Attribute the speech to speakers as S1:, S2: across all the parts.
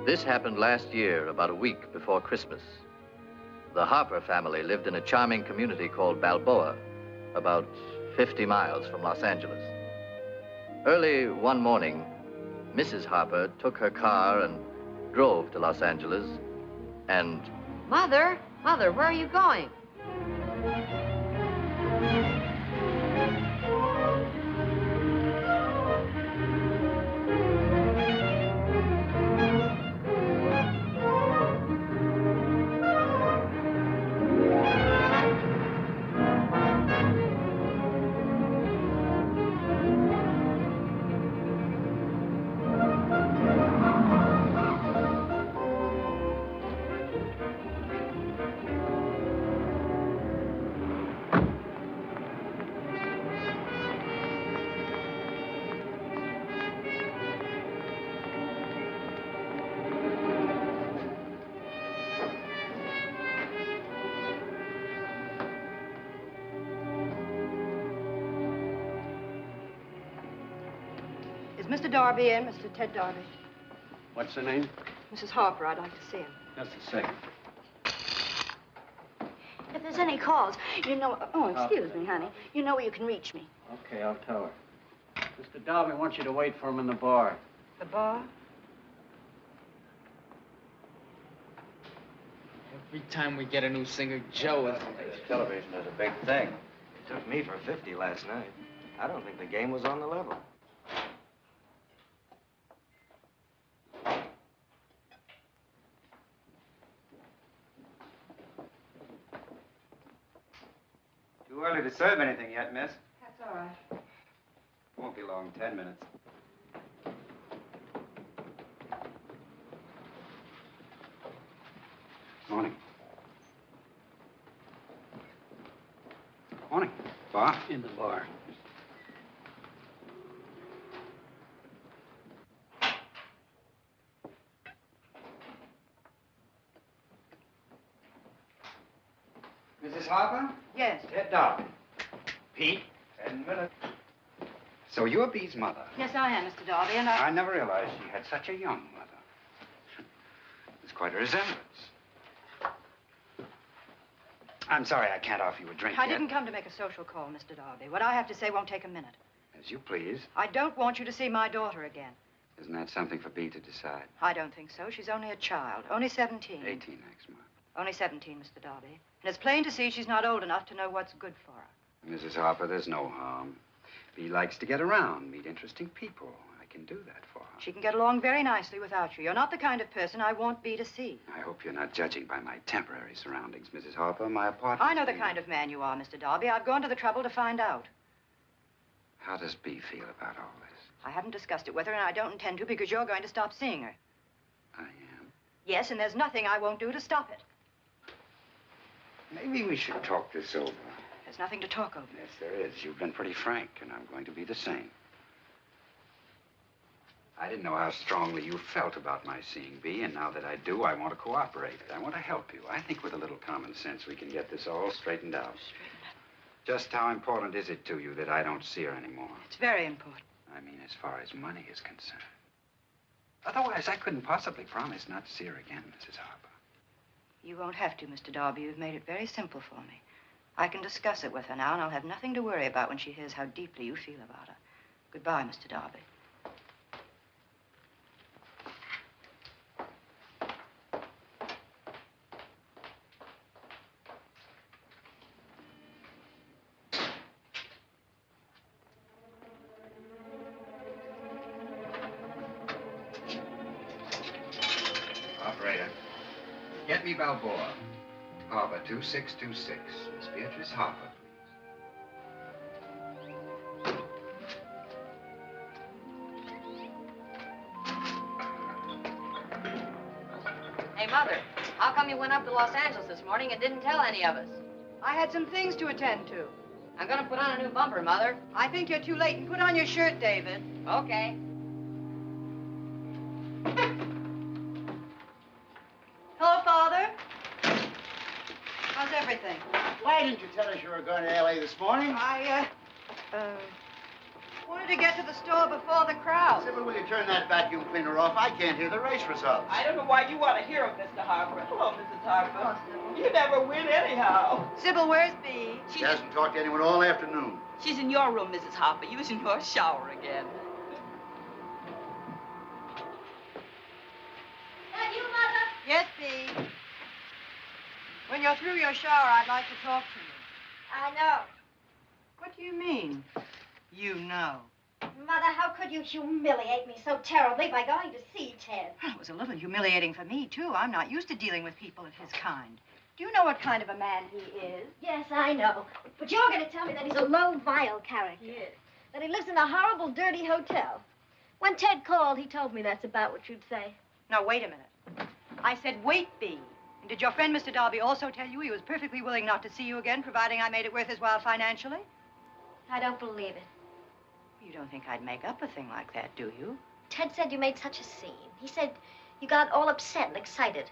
S1: This happened last year, about a week before Christmas. The Harper family lived in a charming community called Balboa, about 50 miles from Los Angeles. Early one morning, Mrs. Harper took her car and drove to Los Angeles and...
S2: Mother, where are you going?
S3: Is Mr. Darby in, Mr. Ted Darby?
S4: What's her name?
S3: Mrs. Harper, I'd like to see him.
S4: Just a second.
S3: If there's any calls, you know... Oh, excuse me, honey. You know where you can reach me.
S4: Okay, I'll tell her. Mr. Darby wants you to wait for him in the bar.
S3: The bar?
S5: Every time we get a new singer, Joe is...
S6: Television is a big thing. It took me for 50 last night. I don't think the game was on the level.
S7: Too early to serve anything yet, miss.
S3: That's all right.
S7: Won't be long, 10 minutes. Morning. Morning. Bar?
S4: In the bar.
S7: Mrs. Harper?
S3: Yes.
S7: Ted Darby. Pete? 10 minutes. So you're Bee's mother?
S3: Yes, I am, Mr. Darby, and
S7: I never realized she had such a young mother. There's quite a resemblance. I'm sorry I can't offer you a drink
S3: I
S7: yet.
S3: didn't come to make a social call, Mr. Darby. What I have to say won't take a minute.
S7: As you please.
S3: I don't want you to see my daughter again.
S7: Isn't that something for Bee to decide?
S3: I don't think so. She's only a child. Only 17.
S7: 18 next month.
S3: Only 17, Mr. Darby. And it's plain to see she's not old enough to know what's good for her.
S7: Mrs. Harper, there's no harm. Bee likes to get around, meet interesting people. I can do that for her.
S3: She can get along very nicely without you. You're not the kind of person I want Bee to see.
S7: I hope you're not judging by my temporary surroundings, Mrs. Harper. My apartment...
S3: I know the kind of man you are, Mr. Darby. I've gone to the trouble to find out.
S7: How does Bee feel about all this?
S3: I haven't discussed it with her, and I don't intend to because you're going to stop seeing her.
S7: I am?
S3: Yes, and there's nothing I won't do to stop it.
S7: Maybe we should talk this over.
S3: There's nothing to talk over.
S7: Yes, there is. You've been pretty frank, and I'm going to be the same. I didn't know how strongly you felt about my seeing Bee, and now that I do, I want to cooperate. I want to help you. I think with a little common sense, we can get this all straightened out.
S3: Straightened out?
S7: Just how important is it to you that I don't see her anymore?
S3: It's very important.
S7: I mean, as far as money is concerned. Otherwise, I couldn't possibly promise not to see her again, Mrs. Harper.
S3: You won't have to, Mr. Darby. You've made it very simple for me. I can discuss it with her now, and I'll have nothing to worry about when she hears how deeply you feel about her. Goodbye, Mr. Darby.
S7: Operator, get me Balboa. Harper 2626. Miss Beatrice Harper, please.
S2: Hey, Mother, how come you went up to Los Angeles this morning and didn't tell any of us?
S3: I had some things to attend to.
S2: I'm gonna put on a new bumper, Mother.
S3: I think you're too late. And put on your shirt, David.
S2: Okay.
S3: Hello, Father. How's everything?
S8: Why didn't you tell us you were going to L.A. this morning?
S3: Wanted to get to the store before the crowd.
S8: Sybil, will you turn that vacuum cleaner off? I can't hear the race results.
S9: I don't know why you want to hear him, Mr. Harper. Hello, Mrs. Harper. You never win anyhow.
S3: Sybil, where's Bea?
S8: She hasn't talked to anyone all afternoon.
S9: She's in your room, Mrs. Harper, using your shower again.
S2: That you, Mother?
S3: Yes, Bea. When you're through your shower, I'd like to talk to you.
S2: I know.
S3: What do you mean, you know?
S2: Mother, how could you humiliate me so terribly by going to see Ted?
S3: It was a little humiliating for me, too. I'm not used to dealing with people of his kind. Do you know what kind of a man he is?
S2: Yes, I know. But you're going to tell me that he's a low, vile character.
S3: Yes.
S2: That he lives in a horrible, dirty hotel. When Ted called, he told me that's about what you'd say.
S3: Now, wait a minute. I said, wait, Bea. And did your friend, Mr. Darby, also tell you he was perfectly willing not to see you again, providing I made it worth his while financially?
S2: I don't believe it.
S3: You don't think I'd make up a thing like that, do you?
S2: Ted said you made such a scene. He said you got all upset and excited.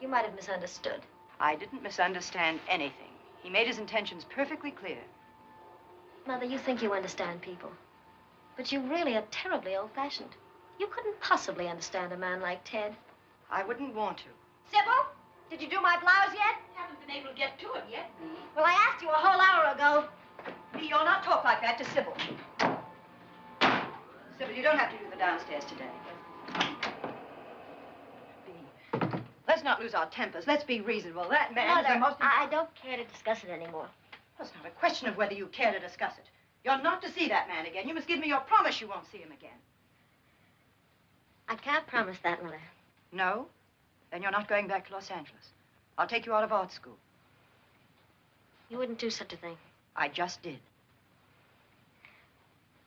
S2: You might have misunderstood.
S3: I didn't misunderstand anything. He made his intentions perfectly clear.
S2: Mother, you think you understand people. But you really are terribly old-fashioned. You couldn't possibly understand a man like Ted.
S3: I wouldn't want to.
S2: Sybil, did you do my blouse yet?
S9: Haven't been able to get to it yet, Bea.
S2: Well, I asked you a whole hour ago.
S3: Bea, you'll not talk like that to Sybil. Sybil, you don't have to do the downstairs today. Bea, let's not lose our tempers. Let's be reasonable. That man is the
S2: Mother,
S3: most...
S2: I don't care to discuss it anymore.
S3: It's not a question of whether you care to discuss it. You're not to see that man again. You must give me your promise you won't see him again.
S2: I can't promise that, Mother.
S3: No? Then you're not going back to Los Angeles. I'll take you out of art school.
S2: You wouldn't do such a thing.
S3: I just did.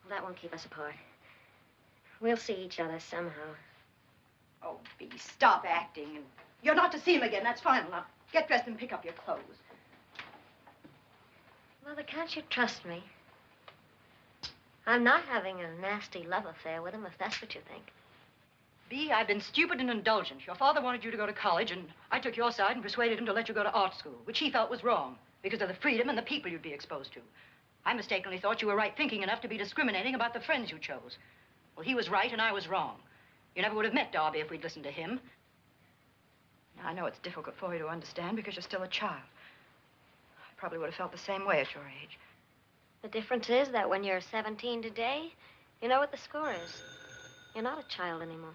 S2: Well, that won't keep us apart. We'll see each other somehow.
S3: Oh, Bea, stop acting. You're not to see him again. That's final. Now, get dressed and pick up your clothes.
S2: Mother, can't you trust me? I'm not having a nasty love affair with him, if that's what you think.
S3: Bea, I've been stupid and indulgent. Your father wanted you to go to college, and I took your side and persuaded him to let you go to art school, which he felt was wrong because of the freedom and the people you'd be exposed to. I mistakenly thought you were right-thinking enough to be discriminating about the friends you chose. Well, he was right and I was wrong. You never would have met Darby if we'd listened to him. Now, I know it's difficult for you to understand because you're still a child. I probably would have felt the same way at your age.
S2: The difference is that when you're 17 today, you know what the score is. You're not a child anymore.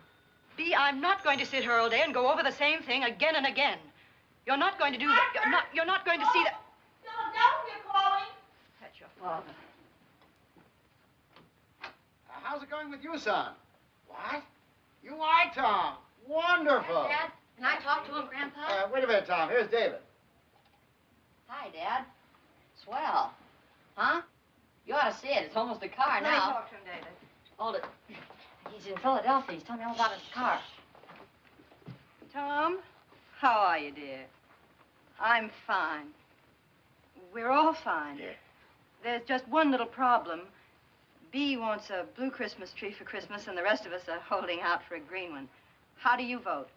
S3: Bea, I'm not going to sit here all day and go over the same thing again and again. You're not going to do that. You're not going to see that.
S9: Philadelphia calling.
S3: That's your father.
S8: How's it going with you, son? What? You are Tom. Wonderful.
S2: Dad, can I talk to him, Grandpa?
S8: Wait a minute, Tom. Here's David.
S10: Hi, Dad. Swell. Huh? You ought to see it. It's almost a car
S3: Let me
S10: now.
S3: talk to him, David.
S10: Hold it. He's in Philadelphia. He's telling me all about his car.
S3: Tom, how are you, dear? I'm fine. We're all fine.
S8: Yeah.
S3: There's just one little problem. Bea wants a blue Christmas tree for Christmas, and the rest of us are holding out for a green one. How do you vote?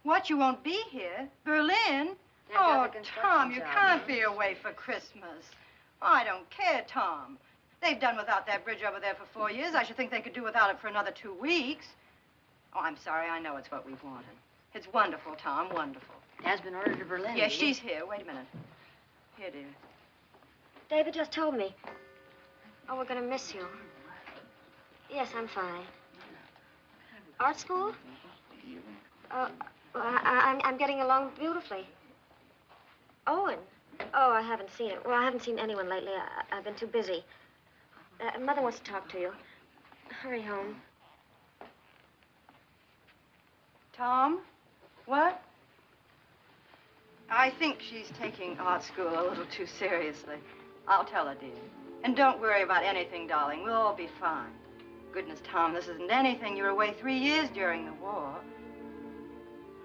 S3: What, you won't be here? Berlin?
S2: They've got
S3: Oh,
S2: the construction
S3: Tom, you
S2: job,
S3: can't
S2: huh?
S3: be away for Christmas. Oh, I don't care, Tom. They've done without that bridge over there for 4 years. I should think they could do without it for another 2 weeks. Oh, I'm sorry. I know it's what we've wanted. It's wonderful, Tom, wonderful.
S10: Dad's been ordered to Berlin.
S3: Yes, she's here. Wait a minute. Here, dear.
S2: David just told me. Oh, we're going to miss you. Yes, I'm fine. Art school? Well, I'm getting along beautifully. Owen? Oh, I haven't seen it. Well, I haven't seen anyone lately. I've been too busy. Mother wants to talk to you. Hurry home.
S3: Tom? What? I think she's taking art school a little too seriously. I'll tell her, dear. And don't worry about anything, darling. We'll all be fine. Goodness, Tom, this isn't anything. You were away 3 years during the war.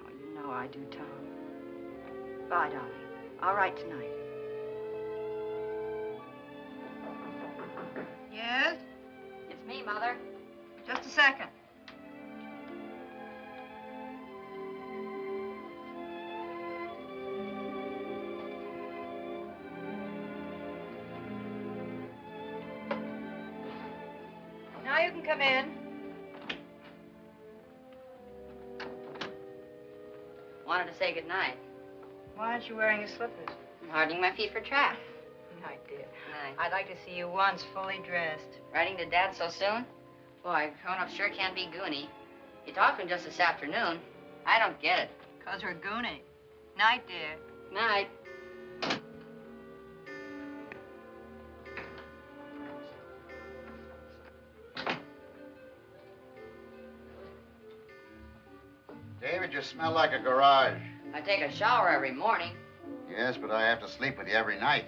S3: Oh, you know I do, Tom. Bye, darling. I'll write tonight. Yes?
S10: It's me, Mother.
S3: Just a second. Now you can come in.
S10: Wanted to say goodnight.
S3: Why aren't you wearing your slippers?
S10: I'm hardening my feet for track.
S3: Night, dear.
S10: Night.
S3: I'd like to see you once fully dressed.
S10: Writing to Dad so soon? Boy, grown-up sure can be goony. He talked to him just this afternoon. I don't get it.
S3: 'Cause we're goony. Night, dear.
S10: Night.
S8: David, you smell like a garage.
S10: I take a shower every morning.
S8: Yes, but I have to sleep with you every night.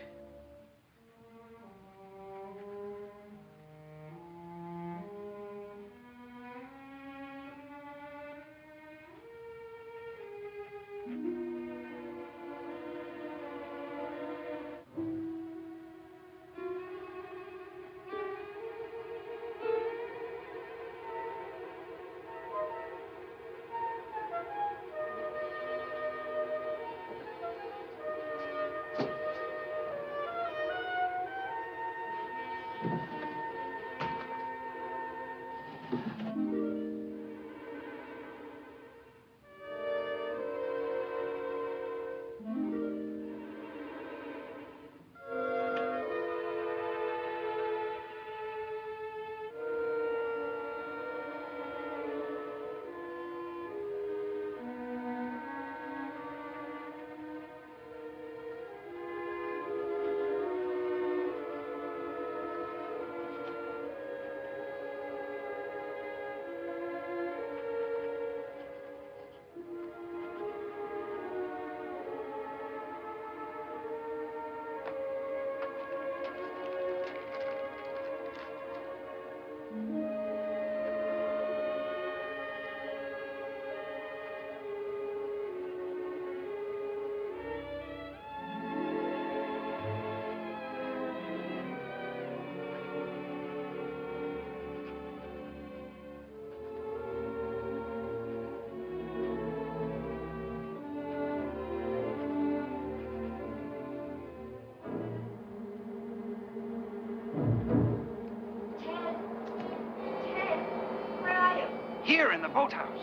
S7: Here in the boathouse.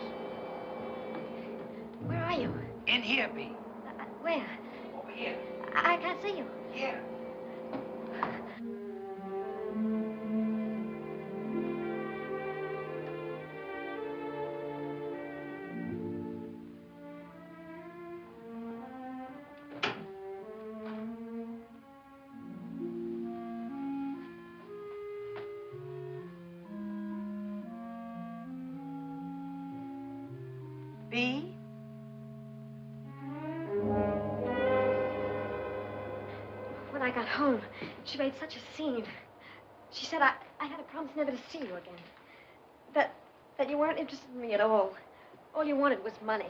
S2: Where are you?
S7: In here, Bee.
S2: Where?
S7: Over here.
S2: I can't see you.
S7: Here.
S3: Bee?
S2: When I got home, she made such a scene. She said I had to promise never to see you again. That you weren't interested in me at all. All you wanted was money.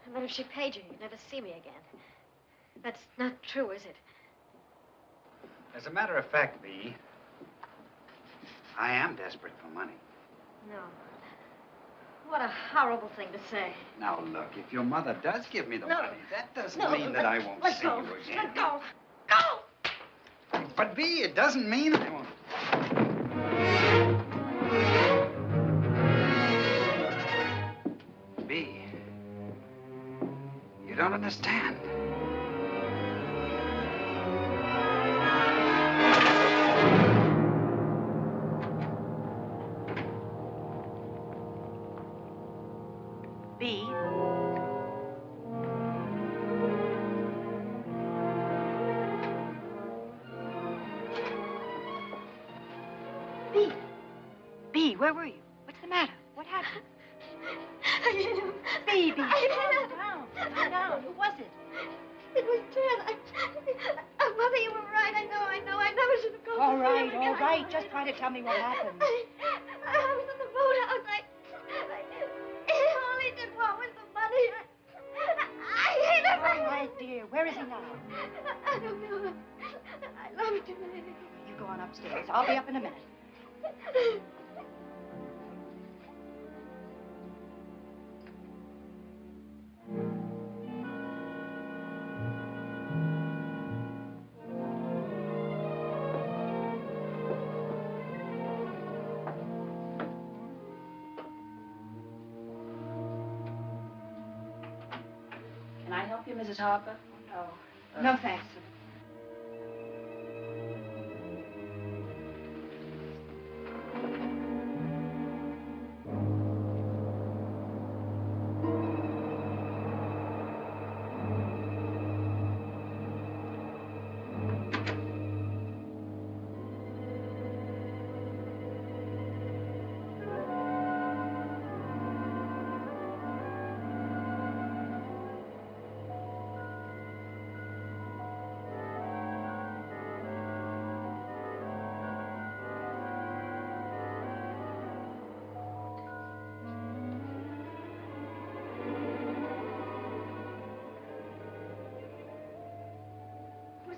S2: And that if she paid you, you'd never see me again. That's not true, is it?
S7: As a matter of fact, Bee, I am desperate for money.
S2: No. What a horrible thing to say.
S7: Now, look, if your mother does give me the
S2: No.
S7: money, that doesn't
S2: No,
S7: mean that I won't
S2: let
S7: see
S2: go.
S7: you again.
S2: Let go. Go!
S7: But, Bee, it doesn't mean I won't. Bee, you don't understand.
S3: Bee? Bee? Bee, where were you? What's the matter? What happened? Bee, calm down. Calm down. Who was it?
S2: It was Ted. Mother, you were right. I never should have gone.
S3: All right. Just try to tell me what happened.
S2: I was in the boathouse. All he did want was the money. I hate him.
S3: All right, dear. Where is he now?
S2: I don't know. I loved him.
S3: You go on upstairs. I'll be up in a minute. you, Mrs. Harper? No. No, thanks.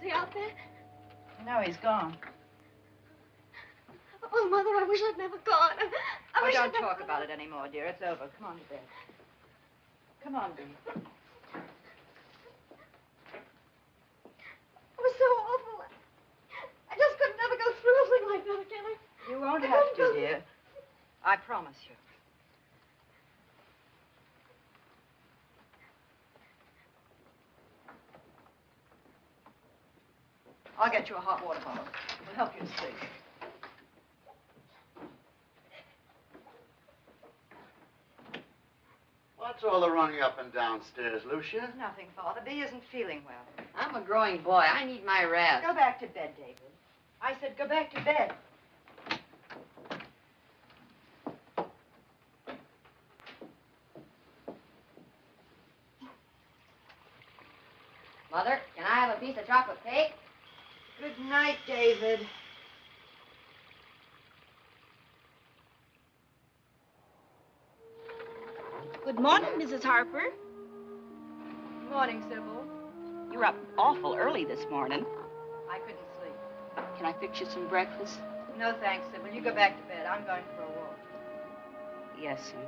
S2: Was he out there?
S3: No, he's gone.
S2: Oh, Mother, I wish I'd never gone. I wish
S3: don't
S2: I'd
S3: talk about it anymore, dear. It's over. Come on to bed. Come on, Bee.
S2: It was so awful. I just could never go through a thing like that again.
S3: You won't have to, dear. I promise you. I'll get you a hot water bottle. It'll help you to sleep.
S8: What's all the running up and downstairs, Lucia?
S3: Nothing, Father. Bee isn't feeling well.
S10: I'm a growing boy. I need my rest.
S3: Go back to bed, David. I said go back to bed.
S10: Mother, can I have a piece of chocolate cake?
S3: Good night, David.
S9: Good morning, Mrs. Harper.
S3: Morning, Sybil.
S9: You're up awful early this morning.
S3: I couldn't sleep.
S9: Can I fix you some breakfast?
S3: No, thanks, Sybil. You go back to bed. I'm going for a walk.
S9: Yes, sir.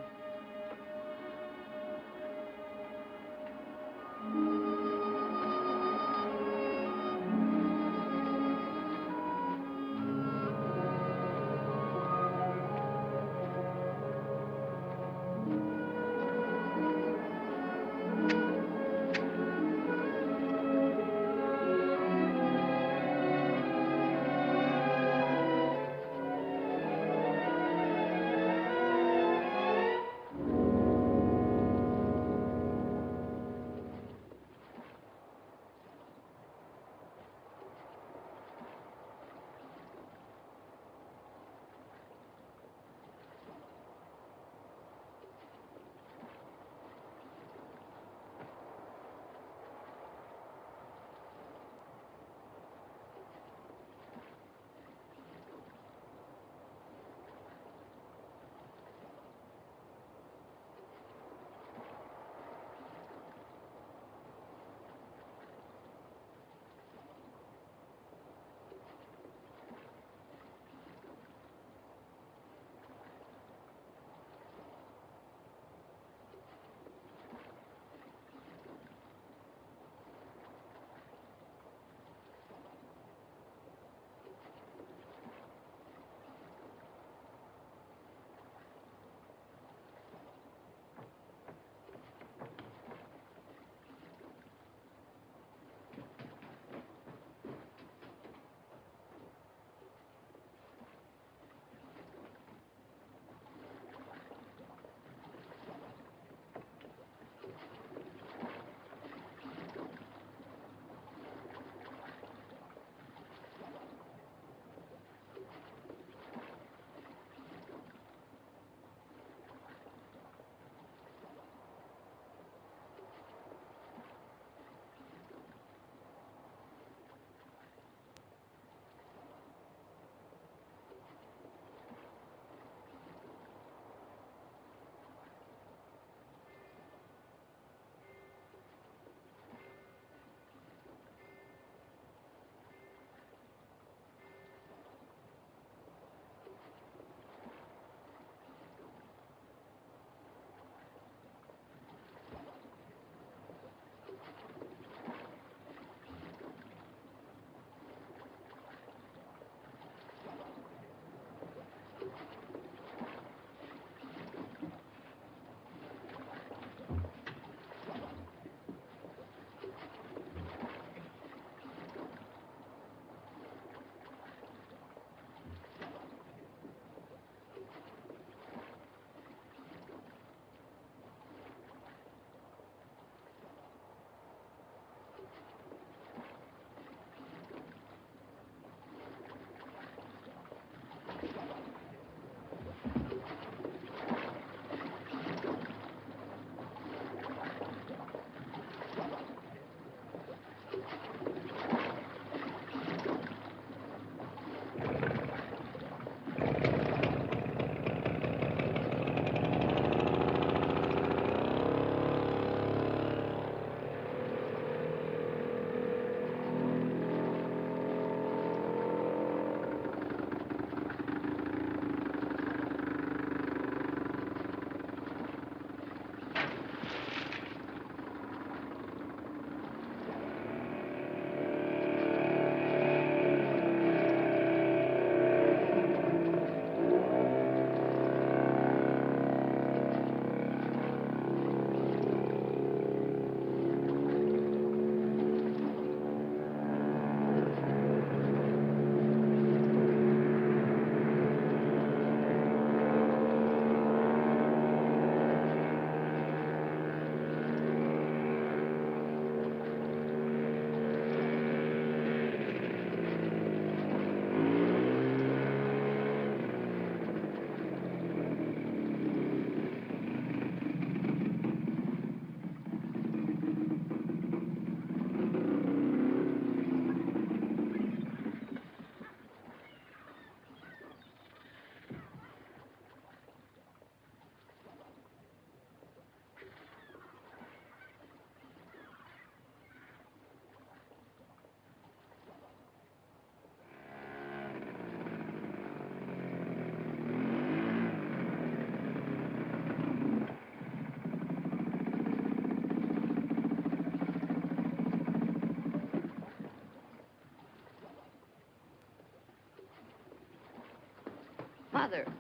S10: Mother.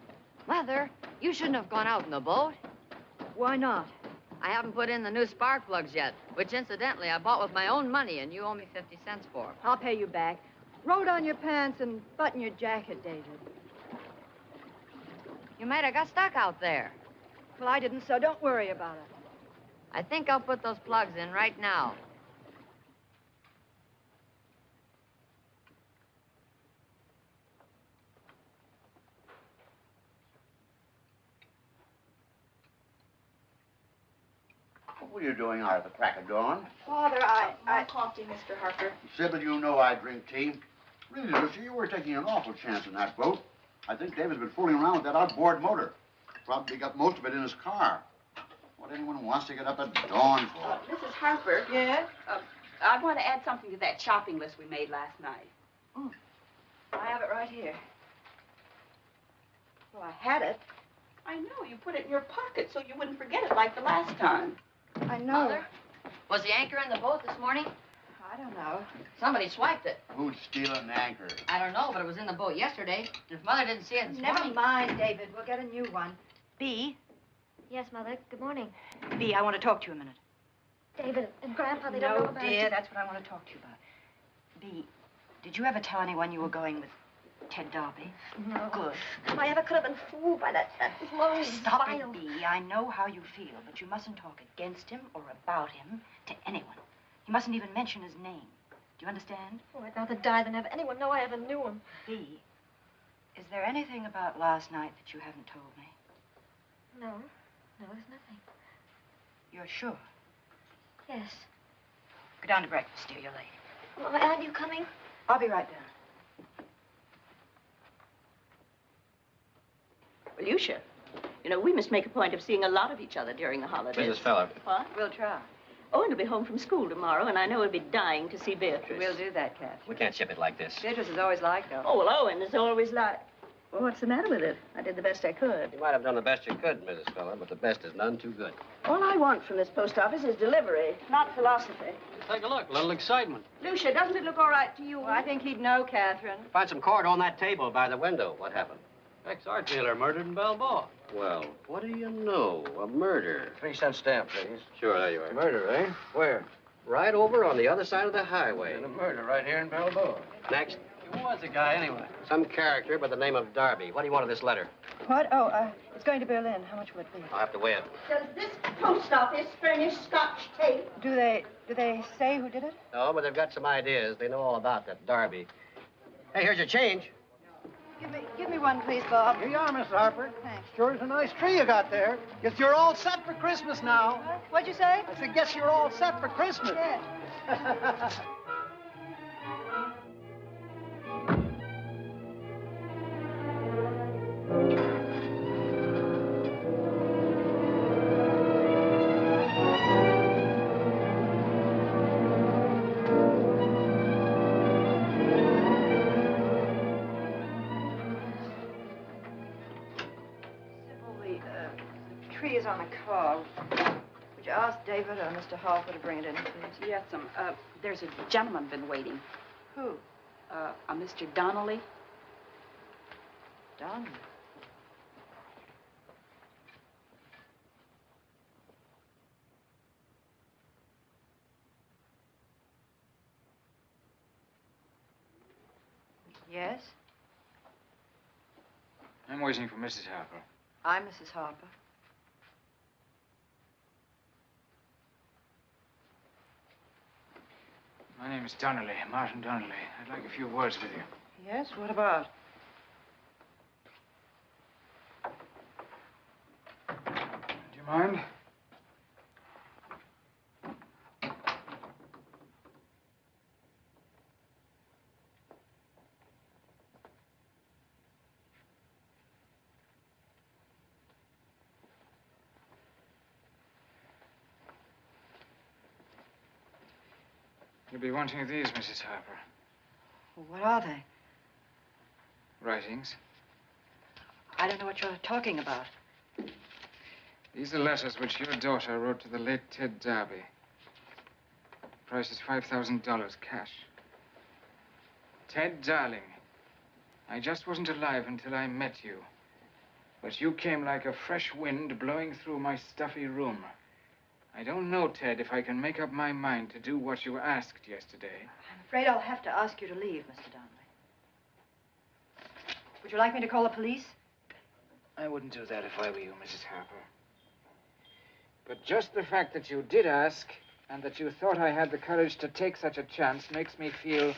S10: Mother, you shouldn't have gone out in the boat.
S3: Why not?
S10: I haven't put in the new spark plugs yet, which incidentally I bought with my own money, and you owe me 50 cents for.
S3: I'll pay you back. Roll down your pants and button your jacket, David.
S10: You might have got stuck out there.
S3: Well, I didn't, so don't worry about it.
S10: I think I'll put those plugs in right now.
S8: What are you doing out at the crack of dawn?
S9: Father, I coffee, Mr. Harper.
S8: Sybil, you know I drink tea. Really, Lucy, you were taking an awful chance in that boat. I think David's been fooling around with that outboard motor. Probably got most of it in his car. What anyone wants to get up at dawn for?
S9: Mrs. Harper.
S3: Yes?
S9: I want to add something to that shopping list we made last night.
S3: I have it right here. Well, I had it.
S9: I know. You put it in your pocket so you wouldn't forget it like the last time.
S3: I know.
S10: Mother, was the anchor in the boat this morning?
S3: I don't know.
S10: Somebody swiped it.
S8: Who'd steal an anchor?
S10: I don't know, but it was in the boat yesterday. If Mother didn't see it this
S3: Never
S10: morning...
S3: mind, David. We'll get a new one.
S2: Bea? Yes, Mother. Good morning.
S3: Bea, I want to talk to you a minute.
S2: David and Grandpa, they don't know
S3: No,
S2: about
S3: dear,
S2: it.
S3: that's what I want to talk to you about. Bea, did you ever tell anyone you were going with Ted Darby?
S2: No.
S3: Good.
S2: If I ever could have been fooled by that low,
S3: Stop
S2: vile...
S3: it, Bea. I know how you feel, but you mustn't talk against him or about him to anyone. You mustn't even mention his name. Do you understand?
S2: Oh, I'd rather die than have anyone know I ever knew him.
S3: Bea, is there anything about last night that you haven't told me?
S2: No. No, there's nothing.
S3: You're sure?
S2: Yes.
S3: Go down to breakfast, dear. You're late.
S2: Well, aren't you coming?
S3: I'll be right down.
S9: Well, Lucia, you know, we must make a point of seeing a lot of each other during the holidays.
S1: Mrs. Feller.
S9: What?
S3: We'll try.
S9: Owen will be home from school tomorrow, and I know he'll be dying to see Beatrice.
S3: We'll do that, Kath.
S1: We can't ship it like this.
S3: Beatrice is always like that.
S9: Oh, well, Owen is always like... Well, what's the matter with it? I did the best I could.
S1: You might have done the best you could, Mrs. Feller, but the best is none too good.
S9: All I want from this post office is delivery, not philosophy.
S4: Take a look, a little excitement.
S9: Lucia, doesn't it look all right to you?
S3: Well, I think he'd know, Kathryn.
S1: Find some cord on that table by the window. What happened?
S4: Ex-art dealer murdered in Balboa.
S1: Well, what do you know? A murder.
S6: 3-cent stamp, please.
S1: Sure, there you are.
S6: Murder, eh? Where?
S1: Right over on the other side of the highway.
S6: And a murder right here in Balboa.
S1: Next,
S4: Who was the guy, anyway?
S1: some character by the name of Darby. What do you want of this letter?
S3: What? Oh, it's going to Berlin. How much will it be?
S1: I'll have to weigh it.
S9: Does this post office furnish Scotch tape?
S3: Do they say who did it?
S1: No, but they've got some ideas. They know all about that Darby. Hey, here's your change.
S3: Give me one, please, Bob.
S8: Here you are, Miss Harper.
S3: Thanks.
S8: Sure is a nice tree you got there. Guess you're all set for Christmas now.
S3: What'd you say?
S8: I said, guess you're all set for Christmas.
S3: Yes. The tree is on the car. Would you ask David or Mr. Harper to bring it in, please?
S9: Yes, there's a gentleman been waiting.
S3: Who?
S9: A Mr. Donnelly.
S3: Don. Yes?
S5: I'm waiting for Mrs. Harper.
S3: I'm Mrs. Harper.
S5: My name is Donnelly, Martin Donnelly. I'd like a few words with you.
S3: Yes? What about?
S5: Do you mind? You'll be wanting these, Mrs. Harper.
S3: Well, what are they?
S5: Writings.
S3: I don't know what you're talking about.
S5: These are letters which your daughter wrote to the late Ted Darby. The price is $5,000 cash. Ted, darling, I just wasn't alive until I met you. But you came like a fresh wind blowing through my stuffy room. I don't know, Ted, if I can make up my mind to do what you asked yesterday.
S3: I'm afraid I'll have to ask you to leave, Mr. Donnelly. Would you like me to call the police?
S5: I wouldn't do that if I were you, Mrs. Harper. But just the fact that you did ask and that you thought I had the courage to take such a chance makes me feel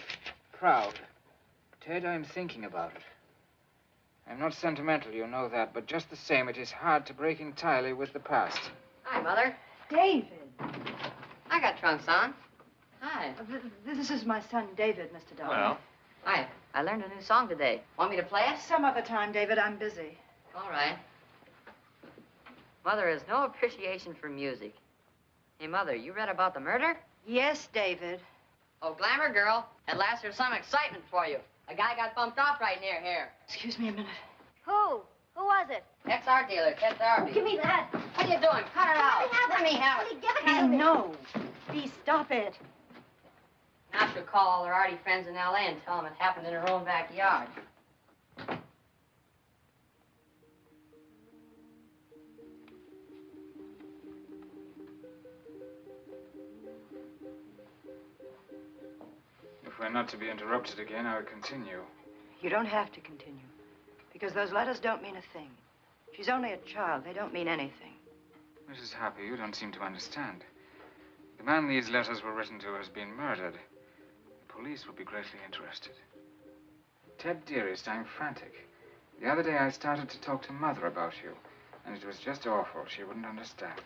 S5: proud. Ted, I'm thinking about it. I'm not sentimental, you know that, but just the same, it is hard to break entirely with the past.
S10: Hi, Mother.
S3: David.
S10: I got trunks on. Hi.
S3: This is my son, David, Mr. Donnelly.
S6: Well?
S10: Hi. I learned a new song today. Want me to play it?
S3: Some other time, David. I'm busy.
S10: All right. Mother has no appreciation for music. Hey, Mother, you read about the murder?
S3: Yes, David.
S10: Oh, glamour girl. At last there's some excitement for you. A guy got bumped off right near here.
S3: Excuse me a minute.
S2: Who? Who was it?
S10: XR dealer, Ted Darby.
S2: Give me that.
S10: What are you doing? Cut her out. Let me have it.
S2: Give it to me.
S3: No. Please stop it.
S10: Now she'll call all her arty friends in L.A. and tell them it happened in her own backyard.
S5: If we're not to be interrupted again, I'll continue.
S3: You don't have to continue. Because those letters don't mean a thing. She's only a child. They don't mean anything.
S5: Mrs. Harper, you don't seem to understand. The man these letters were written to has been murdered. The police will be greatly interested. Ted, dearest, I'm frantic. The other day I started to talk to Mother about you, and it was just awful. She wouldn't understand.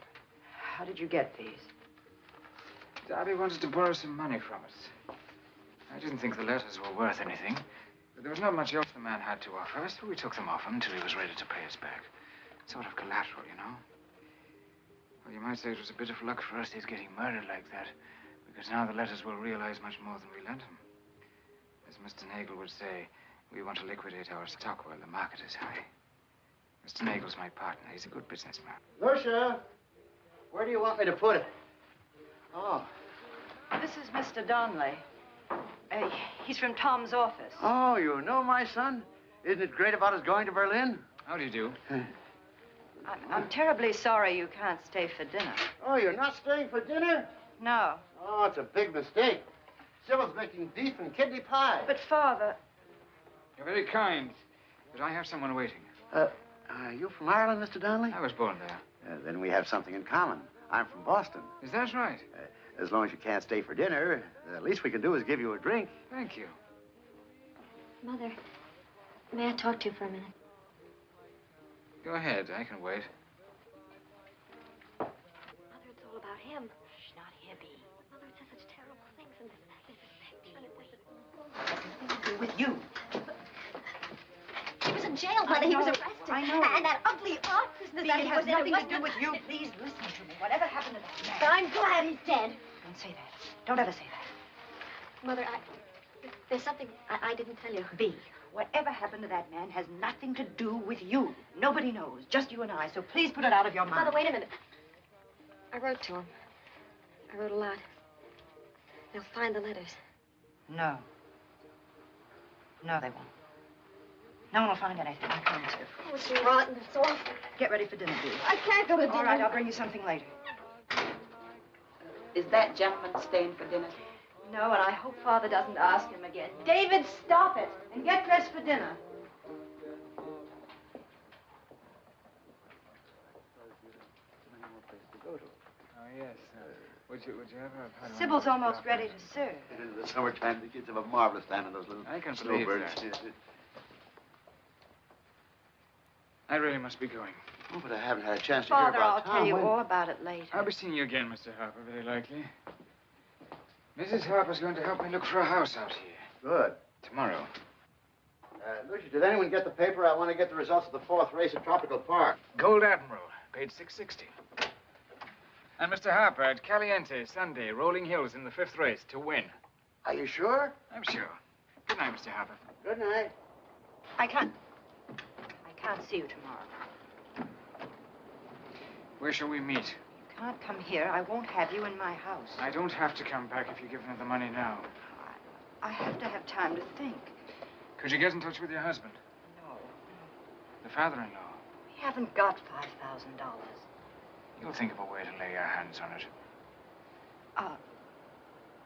S3: How did you get these?
S5: Darby wanted to borrow some money from us. I didn't think the letters were worth anything, but there was not much else the man had to offer, so we took them off him until he was ready to pay us back. Sort of collateral, you know. Well, you might say it was a bit of luck for us his getting murdered like that, because now the letters will realize much more than we lent him. As Mr. Nagel would say, we want to liquidate our stock while the market is high. Mr. Nagel's my partner. He's a good businessman.
S4: Lucia, where do you want me to put it? Oh.
S3: This is Mr. Donnelly. He's from Tom's office.
S8: Oh, you know my son? Isn't it great about us going to Berlin?
S5: How do you do?
S3: I'm terribly sorry you can't stay for dinner.
S8: Oh, you're not staying for dinner?
S3: No.
S8: Oh, it's a big mistake. Sybil's making beef and kidney pie.
S3: But, Father...
S5: You're very kind, but I have someone waiting.
S8: Are you from Ireland, Mr. Donnelly?
S5: I was born there.
S8: Then we have something in common. I'm from Boston.
S5: Is that right?
S8: As long as you can't stay for dinner, the least we can do is give you a drink.
S5: Thank you.
S2: Mother, may I talk to you for a minute?
S5: Go ahead. I can wait.
S2: Mother, it's all about him. Shh, not Hippie. Mother, it says such terrible things in this
S3: Nothing to do with you.
S2: He was in jail, Mother. He was arrested.
S3: I know.
S2: And that ugly art business that
S3: It
S2: he
S3: has
S2: was in.
S3: nothing to do with you. Please listen to me. Whatever happened to that man?
S2: But I'm glad he's dead.
S3: Don't say that. Don't ever say that.
S2: Mother, there's something I didn't tell you.
S3: B, whatever happened to that man has nothing to do with you. Nobody knows. Just you and I. So please put it out of your mind.
S2: Mother, wait a minute. I wrote to him. I wrote a lot. They'll find the letters.
S3: No. No, they won't. No one will find anything, I promise you.
S2: Oh, it's rotten. It's awful.
S3: Get ready for dinner, dear.
S2: I can't go to dinner.
S3: All right, I'll bring you something later.
S9: Is that gentleman staying for dinner?
S3: No, and I hope Father doesn't ask him again. David, stop it and get dressed for dinner.
S5: Oh, yes. Would you have a... pardon?
S3: Sybil's almost ready to serve.
S8: In the summertime, the kids have a marvelous time in those little
S5: I can believe
S8: snowbirds.
S5: that. I really must be going.
S8: Oh, but I haven't had a chance to
S3: Father,
S8: hear about
S3: I'll
S8: Tom.
S3: tell you
S8: When-
S3: all about it later.
S5: I'll be seeing you again, Mr. Harper, very likely. Mrs. Harper's going to help me look for a house out here.
S8: Good.
S5: Tomorrow.
S8: Lucia, did anyone get the paper? I want to get the results of the 4th race at Tropical Park.
S5: Gold Admiral, paid $6.60. And Mr. Harper at Caliente, Sunday, Rolling Hills in the 5th race to win.
S8: Are you sure?
S5: I'm sure. Good night, Mr. Harper.
S8: Good night.
S3: I can't see you tomorrow.
S5: Where shall we meet?
S3: You can't come here. I won't have you in my house.
S5: I don't have to come back if you give me the money now.
S3: I have to have time to think.
S5: Could you get in touch with your husband?
S3: No.
S5: The father-in-law?
S3: We haven't got $5,000.
S5: You'll think of a way to lay your hands on it.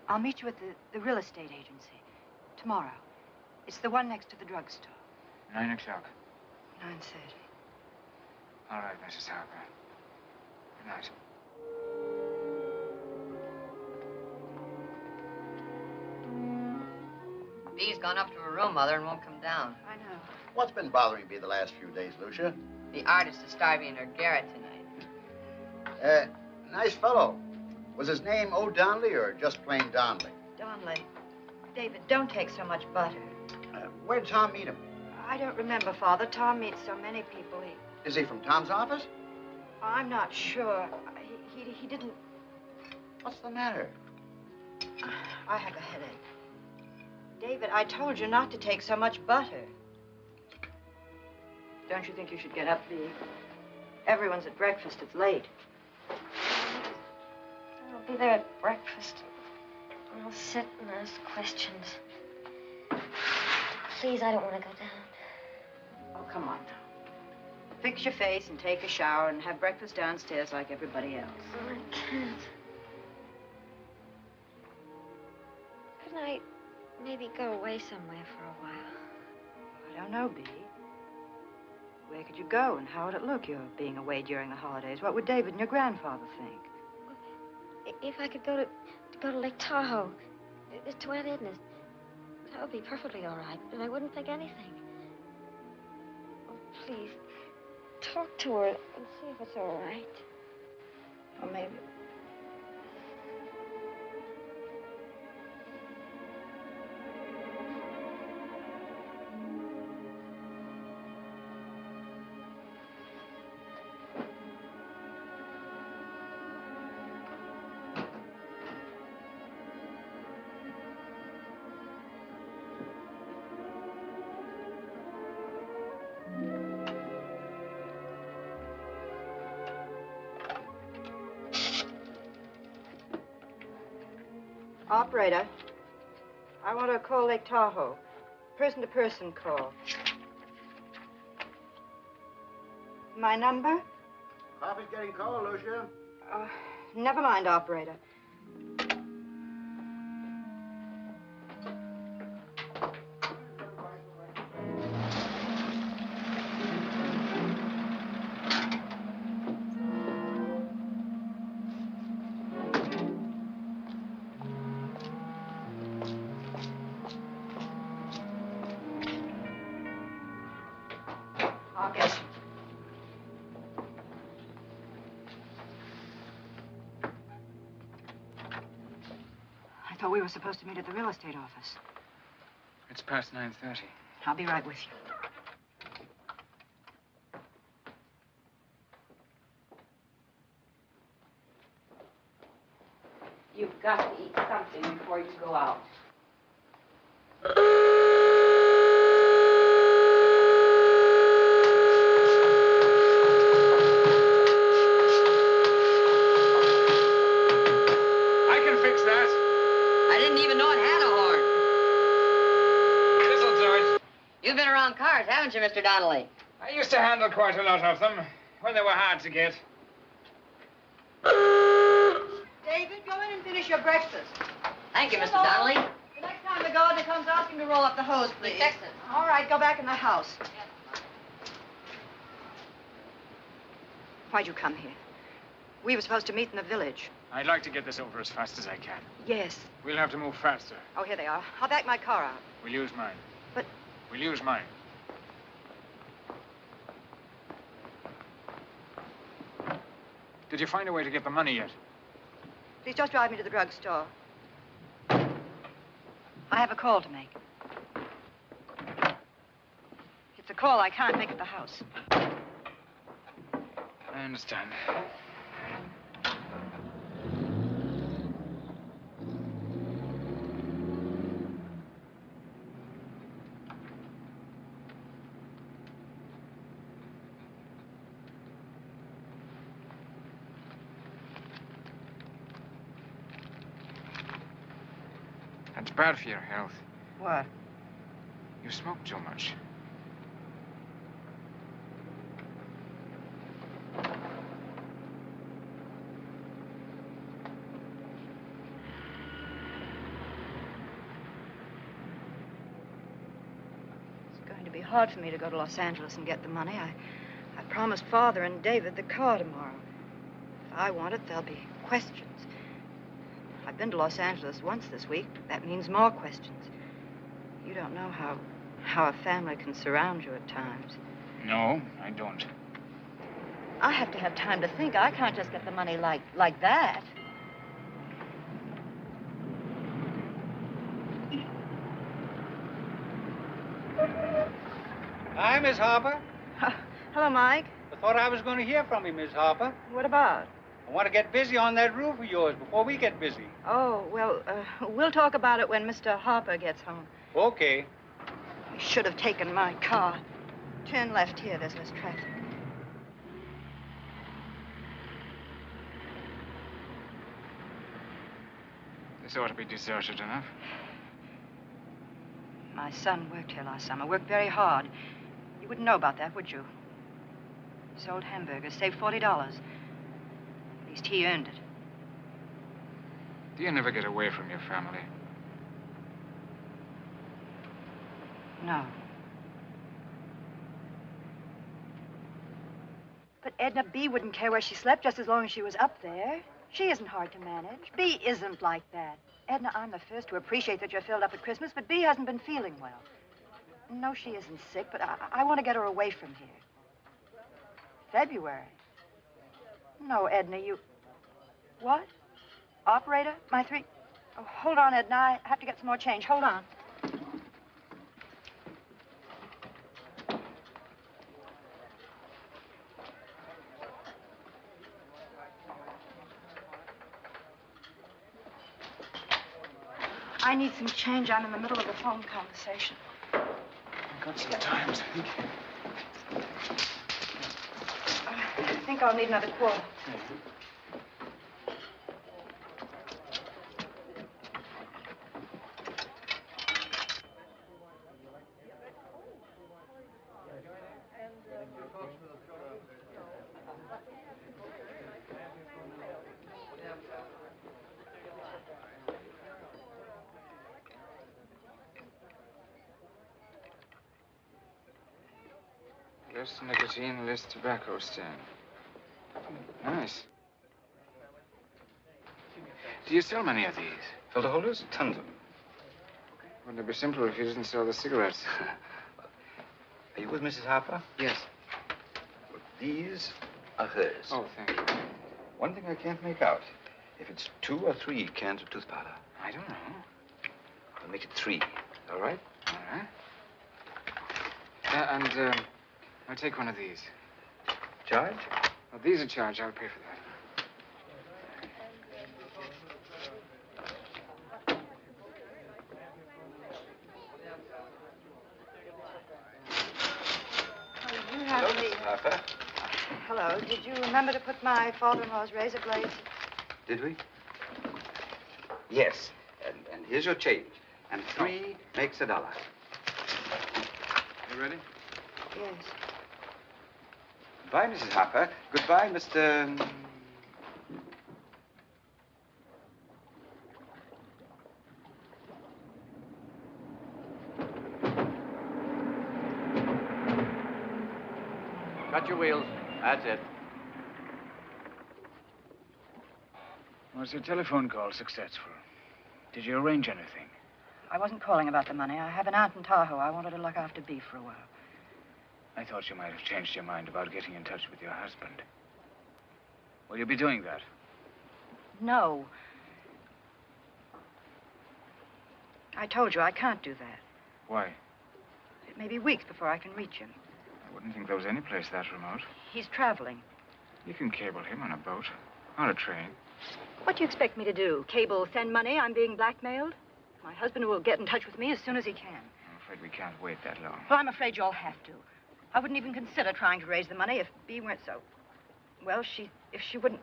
S3: I'll meet you at the real estate agency tomorrow. It's the one next to the drugstore.
S5: 9 o'clock.
S3: 9:30.
S5: All right, Mrs. Harper. Good night.
S10: Bee's gone up to her room, Mother, and won't come down.
S3: I know.
S8: What's been bothering Bee the last few days, Lucia?
S10: The artist is starving in her garret tonight.
S8: Nice fellow. Was his name O'Donnelly or just plain Donnelly?
S3: Donnelly. David, don't take so much butter.
S8: Where'd Tom meet him?
S3: I don't remember, Father. Tom meets so many people.
S8: Is he from Tom's office?
S3: I'm not sure. He didn't...
S8: What's the matter?
S3: I have a headache. David, I told you not to take so much butter. Don't you think you should get up, Bee? Everyone's at breakfast. It's late.
S2: I'll be there at breakfast. I'll sit and ask questions. Please, I don't want to go down.
S3: Oh, come on now. Fix your face and take a shower and have breakfast downstairs like everybody else.
S2: Oh, I can't. Couldn't I maybe go away somewhere for a while?
S3: I don't know, Bee. Where could you go and how would it look, your being away during the holidays? What would David and your grandfather think?
S2: If I could go to Lake Tahoe, to Aunt Edna's, that would be perfectly all right, and I wouldn't think anything. Oh, please, talk to her and see if it's all right. Or maybe...
S3: Operator, I want to call Lake Tahoe. Person-to-person call. My number?
S8: Coffee's getting cold, Lucia.
S3: Never mind, operator. We were supposed to meet at the real estate office.
S5: It's past 9:30.
S3: I'll be right with you.
S10: You've got to eat something before you go out. You've been around cars, haven't you, Mr. Donnelly?
S5: I used to handle quite a lot of them when they were hard to get.
S3: David, go in and finish your breakfast.
S10: Thank you, Mr. Donnelly.
S3: The next time the gardener comes, ask him to roll up the hose, please.
S10: Fix it.
S3: All right, go back in the house. Why'd you come here? We were supposed to meet in the village.
S5: I'd like to get this over as fast as I can.
S3: Yes.
S5: We'll have to move faster.
S3: Oh, here they are. I'll back my car out.
S5: We'll use mine.
S3: But...
S5: We'll use mine. Did you find a way to get the money yet?
S3: Please just drive me to the drugstore. I have a call to make. It's a call I can't make at the house.
S5: I understand. It's bad for your health.
S3: What?
S5: You smoke too much.
S3: hard for me to go to Los Angeles and get the money. I promised Father and David the car tomorrow. If I want it, there'll be questions. I've been to Los Angeles once this week. That means more questions. You don't know how a family can surround you at times.
S5: No, I don't.
S3: I have to have time to think. I can't just get the money like that.
S11: Hi, Miss Harper.
S3: Hello, Mike.
S11: I thought I was going to hear from you, Miss Harper.
S3: What about?
S11: I want to get busy on that roof of yours before we get busy.
S3: Oh, well, we'll talk about it when Mr. Harper gets home.
S11: Okay.
S3: I should have taken my car. Turn left here. There's less traffic.
S5: This ought to be deserted enough.
S3: My son worked here last summer. Worked very hard. You wouldn't know about that, would you? Sold hamburgers, saved $40. At least he earned it.
S5: Do you never get away from your family?
S3: No. But Edna B. wouldn't care where she slept just as long as she was up there. She isn't hard to manage. B isn't like that. Edna, I'm the first to appreciate that you're filled up at Christmas, but B hasn't been feeling well. No, she isn't sick, but I want to get her away from here. February. No, Edna, you... What? Operator? My three... Oh, hold on, Edna. I have to get some more change. Hold on. I need some change. I'm in the middle of a phone conversation.
S5: I've got some time, I think.
S3: I think I'll need another quarter.
S5: Less nicotine, less tobacco stain. Nice. Do you sell many of these?
S7: Filter holders? Tons of them.
S5: Wouldn't it be simpler if you didn't sell the cigarettes?
S7: Are you with Mrs. Harper?
S5: Yes.
S7: Well, these are hers.
S5: Oh, thank you.
S7: One thing I can't make out. If it's 2 or 3 cans of tooth powder.
S5: I don't know.
S7: I'll make it 3. All right?
S5: All right. I'll take one of these.
S7: Charge?
S5: Well, these are charged. I'll pay for that.
S3: Oh, you have
S7: Hello, Mrs. Harper.
S3: Hello. Did you remember to put my father-in-law's razor blades?
S7: Did we? Yes. And here's your change. And 3 makes $1.
S5: You ready?
S3: Yes.
S7: Goodbye, Mrs. Harper. Goodbye, Mr.
S1: Cut your wheels. That's it.
S5: Was your telephone call successful? Did you arrange anything?
S3: I wasn't calling about the money. I have an aunt in Tahoe. I wanted to look after B for a while.
S5: I thought you might have changed your mind about getting in touch with your husband. Will you be doing that?
S3: No. I told you I can't do that.
S5: Why?
S3: It may be weeks before I can reach him.
S5: I wouldn't think there was any place that remote.
S3: He's traveling.
S5: You can cable him on a boat or a train.
S3: What do you expect me to do? Cable, send money? I'm being blackmailed? My husband will get in touch with me as soon as he can.
S5: I'm afraid we can't wait that long.
S3: Well, I'm afraid you'll have to. I wouldn't even consider trying to raise the money if Bea weren't so... Well, if she wouldn't...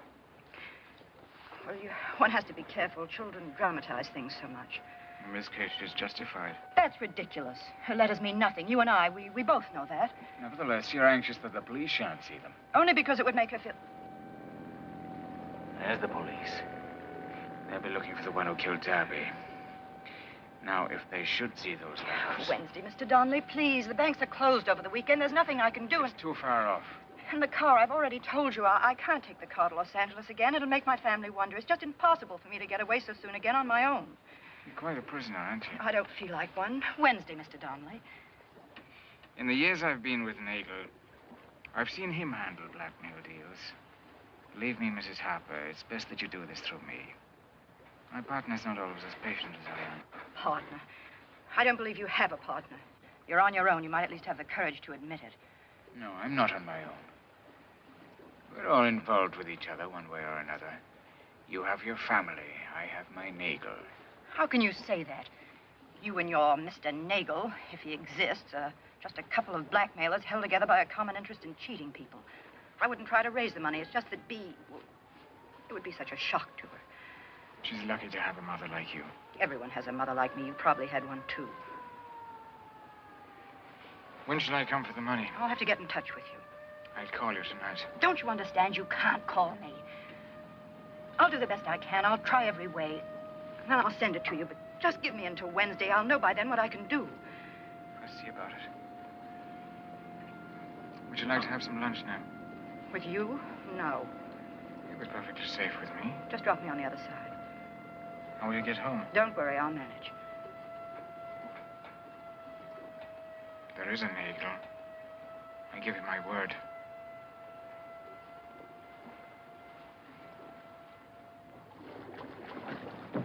S3: Well, one has to be careful. Children dramatize things so much.
S5: In this case, she's justified.
S3: That's ridiculous. Her letters mean nothing. You and I, we both know that.
S5: Nevertheless, you're anxious that the police shan't see them.
S3: Only because it would make her feel...
S5: There's the police. They'll be looking for the one who killed Darby. Now, if they should see those letters...
S3: Wednesday, Mr. Donnelly, please. The banks are closed over the weekend. There's nothing I can do.
S5: It's too far off.
S3: And the car, I've already told you, I can't take the car to Los Angeles again. It'll make my family wonder. It's just impossible for me to get away so soon again on my own.
S5: You're quite a prisoner, aren't you?
S3: I don't feel like one. Wednesday, Mr. Donnelly.
S5: In the years I've been with Nagel, I've seen him handle blackmail deals. Believe me, Mrs. Harper, it's best that you do this through me. My partner's not always as patient as I am.
S3: Partner? I don't believe you have a partner. You're on your own. You might at least have the courage to admit it.
S5: No, I'm not on my own. We're all involved with each other one way or another. You have your family. I have my Nagel.
S3: How can you say that? You and your Mr. Nagel, if he exists, are just a couple of blackmailers held together by a common interest in cheating people. I wouldn't try to raise the money. It's just that Bea, well, it would be such a shock to her.
S5: She's lucky to have a mother like you.
S3: Everyone has a mother like me. You probably had one, too.
S5: When shall I come for the money?
S3: I'll have to get in touch with you.
S5: I'll call you tonight.
S3: Don't you understand? You can't call me. I'll do the best I can. I'll try every way. And then I'll send it to you. But just give me until Wednesday. I'll know by then what I can do.
S5: I'll see about it. Would you like to have some lunch now?
S3: With you? No.
S5: You'll be perfectly safe with me.
S3: Just drop me on the other side.
S5: How will you get home?
S3: Don't worry. I'll manage.
S5: There is a Nagel. I give you my word.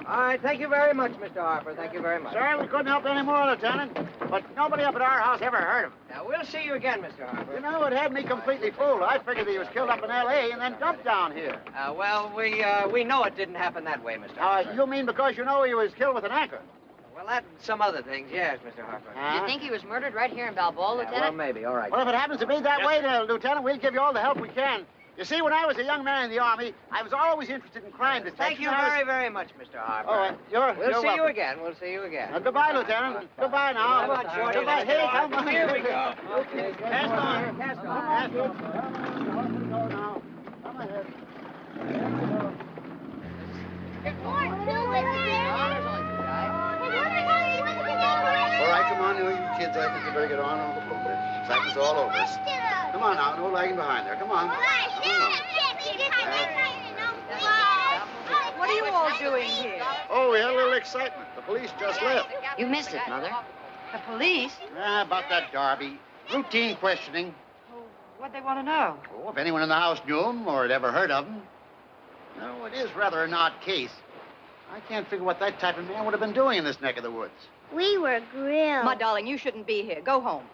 S4: All right, thank you very much, Mr. Harper. Thank you very much.
S8: Sorry we couldn't help any more, Lieutenant. But nobody up at our house ever heard of him.
S4: Now, we'll see you again, Mr. Harper.
S8: You know, it had me completely fooled. I figured he was killed up in L.A. and then dumped down here.
S4: Well, we know it didn't happen that way, Mr. Harper.
S8: You mean because you know he was killed with an anchor?
S4: Well, that and some other things, yes, Mr. Harper.
S10: Do you think he was murdered right here in Balboa, Lieutenant?
S4: Well, maybe. All right.
S8: Well, if it happens to be that way, Lieutenant, we'll give you all the help we can. You see, when I was a young man in the Army, I was always interested in crime detection.
S4: Thank you very, very much, Mr. Harper.
S8: Oh,
S4: We'll see
S8: welcome.
S4: you again. We'll see you again.
S8: Goodbye, Lieutenant. Goodbye now.
S4: Come on, Shorty.
S8: Goodbye. Hey, come on.
S4: Here we go.
S8: Okay. Cast on. Cast on. Cast on. Go now. Come ahead. All right, come on, you kids. I think you better get on. Practice all over. Come on now, no lagging behind there. Come on.
S3: What are you all doing here?
S8: Oh, we had a little excitement. The police just left.
S10: You missed it, Mother.
S3: The police?
S8: About that Darby. Routine questioning.
S3: What'd they want to know?
S8: Oh, if anyone in the house knew him or had ever heard of him. No, it is rather an odd case. I can't figure what that type of man would have been doing in this neck of the woods.
S2: We were grilled.
S3: My darling, you shouldn't be here. Go home.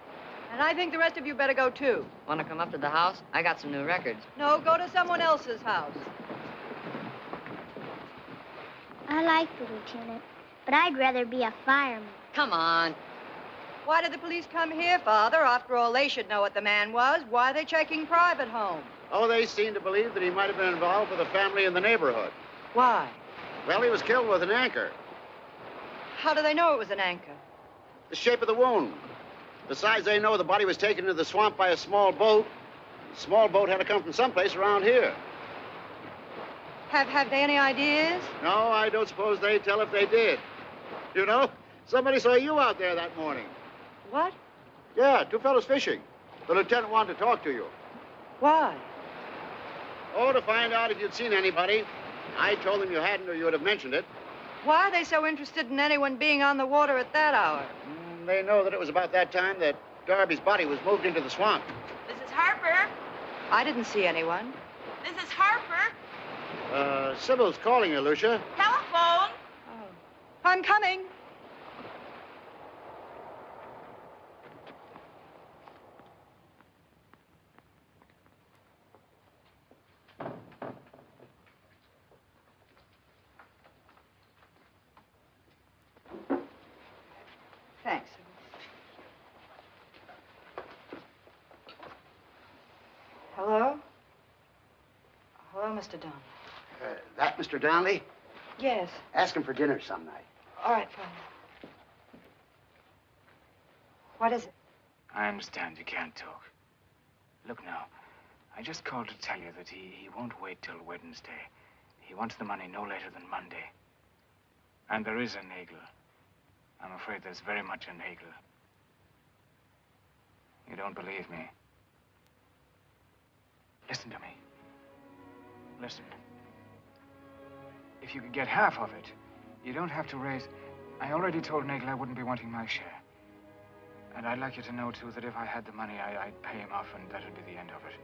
S3: And I think the rest of you better go, too.
S10: Want to come up to the house? I got some new records.
S3: No, go to someone else's house.
S2: I like the lieutenant, but I'd rather be a fireman.
S10: Come on.
S3: Why did the police come here, Father? After all, they should know what the man was. Why are they checking private homes?
S8: Oh, they seem to believe that he might have been involved with a family in the neighborhood.
S3: Why?
S8: Well, he was killed with an anchor.
S3: How do they know it was an anchor?
S8: The shape of the wound. Besides, they know the body was taken into the swamp by a small boat. The small boat had to come from someplace around here.
S3: Have they any ideas?
S8: No, I don't suppose they'd tell if they did. You know, somebody saw you out there that morning.
S3: What?
S8: Yeah, two fellows fishing. The lieutenant wanted to talk to you.
S3: Why?
S8: Oh, to find out if you'd seen anybody. I told them you hadn't, or you would have mentioned it.
S3: Why are they so interested in anyone being on the water at that hour?
S8: They know that it was about that time that Darby's body was moved into the swamp.
S12: Mrs. Harper?
S3: I didn't see anyone.
S12: Mrs. Harper?
S8: Sybil's calling you, Lucia.
S12: Telephone?
S3: Oh. I'm coming. Thanks. Hello? Hello, Mr. Donnelly.
S8: That Mr. Donnelly?
S3: Yes.
S8: Ask him for dinner some night.
S3: All right, Father. What is it?
S5: I understand you can't talk. Look now, I just called to tell you that he won't wait till Wednesday. He wants the money no later than Monday. And there is a Nagel. I'm afraid there's very much in Nagel. You don't believe me? Listen to me. Listen. If you could get half of it, you don't have to raise... I already told Nagel I wouldn't be wanting my share. And I'd like you to know, too, that if I had the money, I'd pay him off, and that'd be the end of it.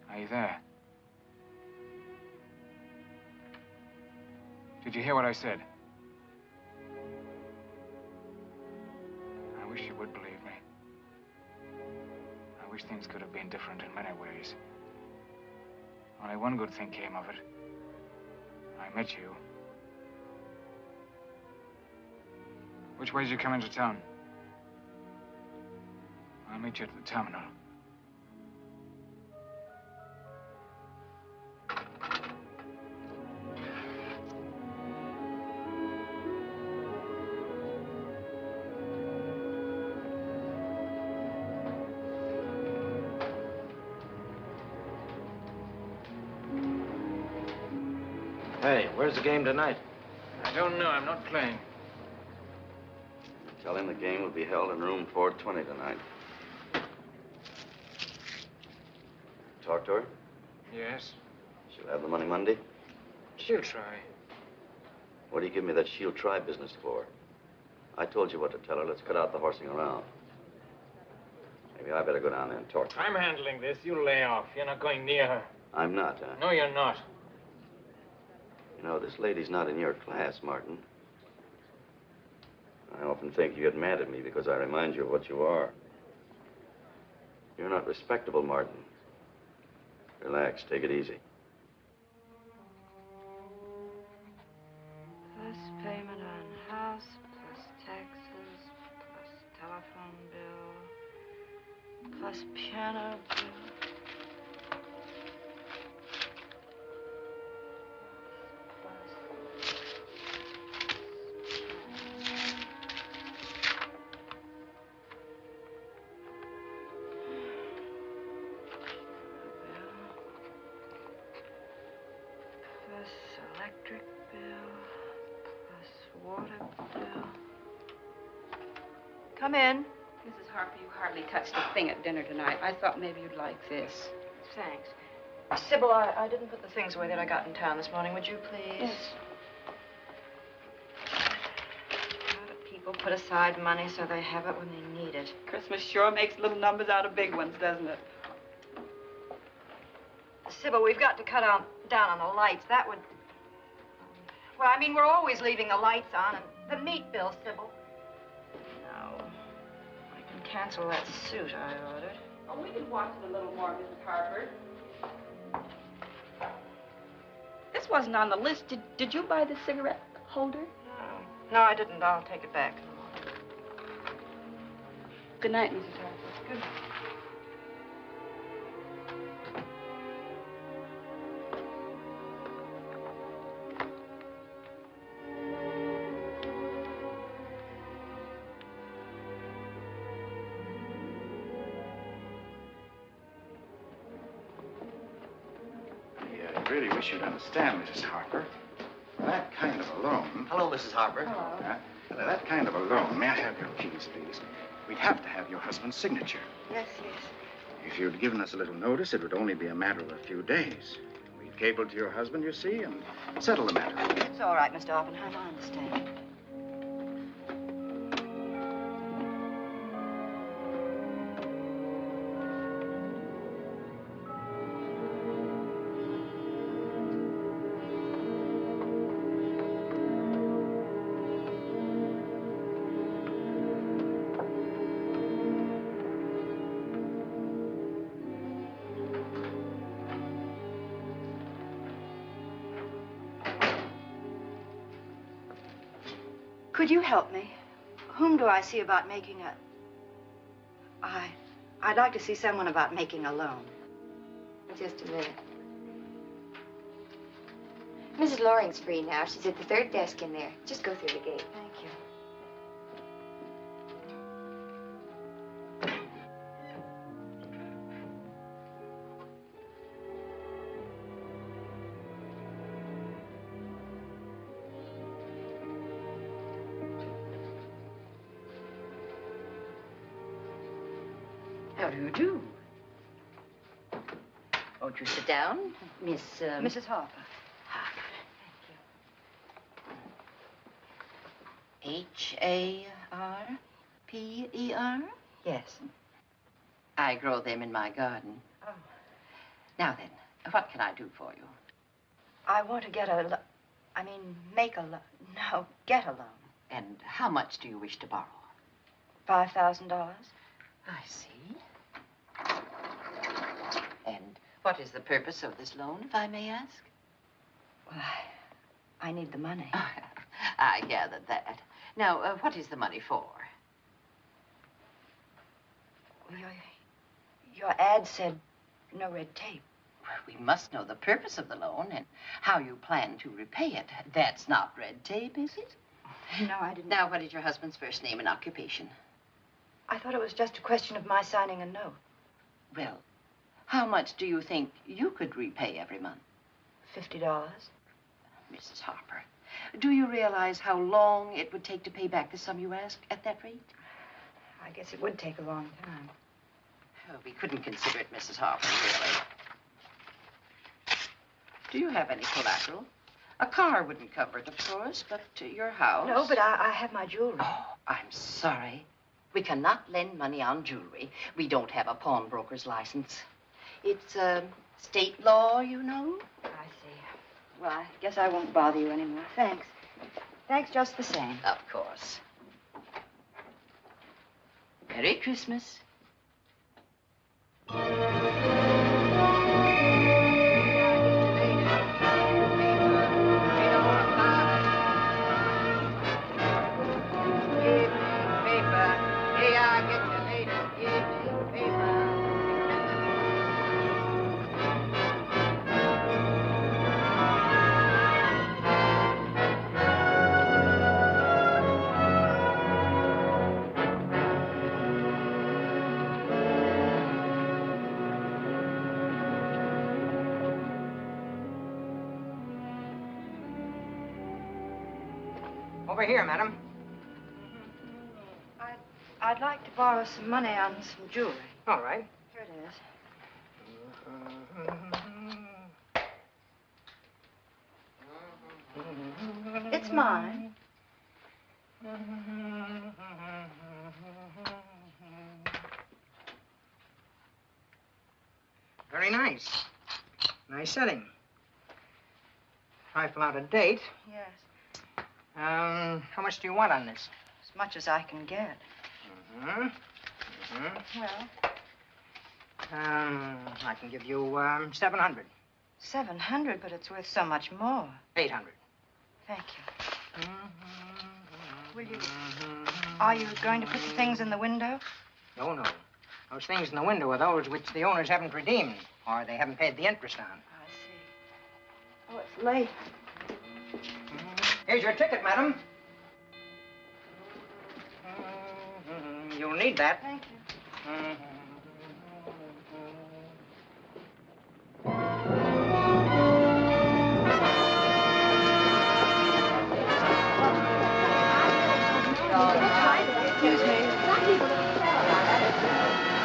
S5: Are you there? Did you hear what I said? I wish you would believe me. I wish things could have been different in many ways. Only one good thing came of it. I met you. Which way did you come into town? I'll meet you at the terminal.
S6: Hey, where's the game tonight?
S5: I don't know. I'm not playing.
S1: Tell him the game will be held in room 420 tonight. Talk to her?
S5: Yes?
S1: She'll have the money Monday?
S5: She'll try.
S1: What do you give me that she'll try business for? I told you what to tell her. Let's cut out the horsing around. Maybe I better go down there and talk to her.
S5: I'm handling this. You lay off. You're not going near her.
S1: I'm not, huh?
S5: No, you're not.
S1: You know, this lady's not in your class, Martin. I often think you get mad at me because I remind you of what you are. You're not respectable, Martin. Relax, take it easy.
S13: Plus payment on house, plus taxes, plus telephone bill, plus piano bill. Electric bill, plus water bill.
S3: Come in.
S14: Mrs. Harper, you hardly touched a thing at dinner tonight. I thought maybe you'd like this.
S3: Thanks. Sybil, I didn't put the things away that I got in town this morning. Would you please?
S14: Yes.
S3: How do people put aside money so they have it when they need it?
S14: Christmas sure makes little numbers out of big ones, doesn't it?
S3: Sybil, we've got to cut down on the lights. That would... Well, I mean, we're always leaving the lights on. And the meat bill, Sybil. No. I can cancel that suit I ordered.
S14: Oh, we can watch it a little more, Mrs. Harper. This wasn't on the list. Did you buy the cigarette holder?
S3: No. No, I didn't. I'll take it back in the morning.
S14: Good night, Mrs. Harper.
S3: Good night.
S8: I really wish you'd understand, Mrs. Harper. That kind of a loan...
S4: Hello, Mrs. Harper.
S8: That kind of a loan... May I have your keys, please? We'd have to have your husband's signature.
S3: Yes, yes.
S8: If you'd given us a little notice, it would only be a matter of a few days. We'd cable to your husband, you see, and settle the matter.
S3: It's all right, Mr. Oppenheim. I understand. Could you help me? Whom do I see about making a... I'd like to see someone about making a loan.
S2: Just a minute. Mrs. Loring's free now. She's at the third desk in there. Just go through the gate.
S3: Thank you.
S10: How do you do? Won't you sit down, Miss...
S3: Mrs. Harper.
S10: Harper?
S3: Yes.
S10: I grow them in my garden.
S3: Oh.
S10: Now then, what can I do for you?
S3: I want to get make a loan. No, get a loan.
S10: And how much do you wish to borrow?
S3: $5,000.
S10: I see. And what is the purpose of this loan, if I may ask?
S3: Well, I need the money.
S10: I gathered that. Now, what is the money for?
S3: Well, your ad said no red tape.
S10: We must know the purpose of the loan and how you plan to repay it. That's not red tape, is it?
S3: No, I didn't.
S10: Now, what is your husband's first name and occupation?
S3: I thought it was just a question of my signing a note.
S10: Well, how much do you think you could repay every month?
S3: $50.
S10: Mrs. Harper, do you realize how long it would take to pay back the sum you asked at that rate?
S3: I guess it would take a long time.
S10: Oh, we couldn't consider it, Mrs. Harper, really. Do you have any collateral? A car wouldn't cover it, of course, but your house...
S3: No, but I have my jewelry.
S10: Oh, I'm sorry. We cannot lend money on jewelry. We don't have a pawnbroker's license. It's, state law, you know.
S3: I see. Well, I guess I won't bother you anymore. Thanks. Thanks just the same.
S10: Of course. Merry Christmas.
S5: Over here, madam.
S3: I'd like to borrow some money on some jewelry.
S5: All right.
S3: Here it is. It's mine.
S5: Very nice. Nice setting. Trifle out of date.
S3: Yes.
S5: How much do you want on this?
S3: As much as I can get. Well,
S5: I can give you 700.
S3: 700, but it's worth so much more.
S5: 800.
S3: Thank you. Will you... Are you going to put the things in the window?
S5: No, no. Those things in the window are those which the owners haven't redeemed, or they haven't paid the interest on.
S3: I see. Oh, it's late.
S5: Here's your ticket, madam. You'll need that.
S3: Thank you.
S10: Excuse me.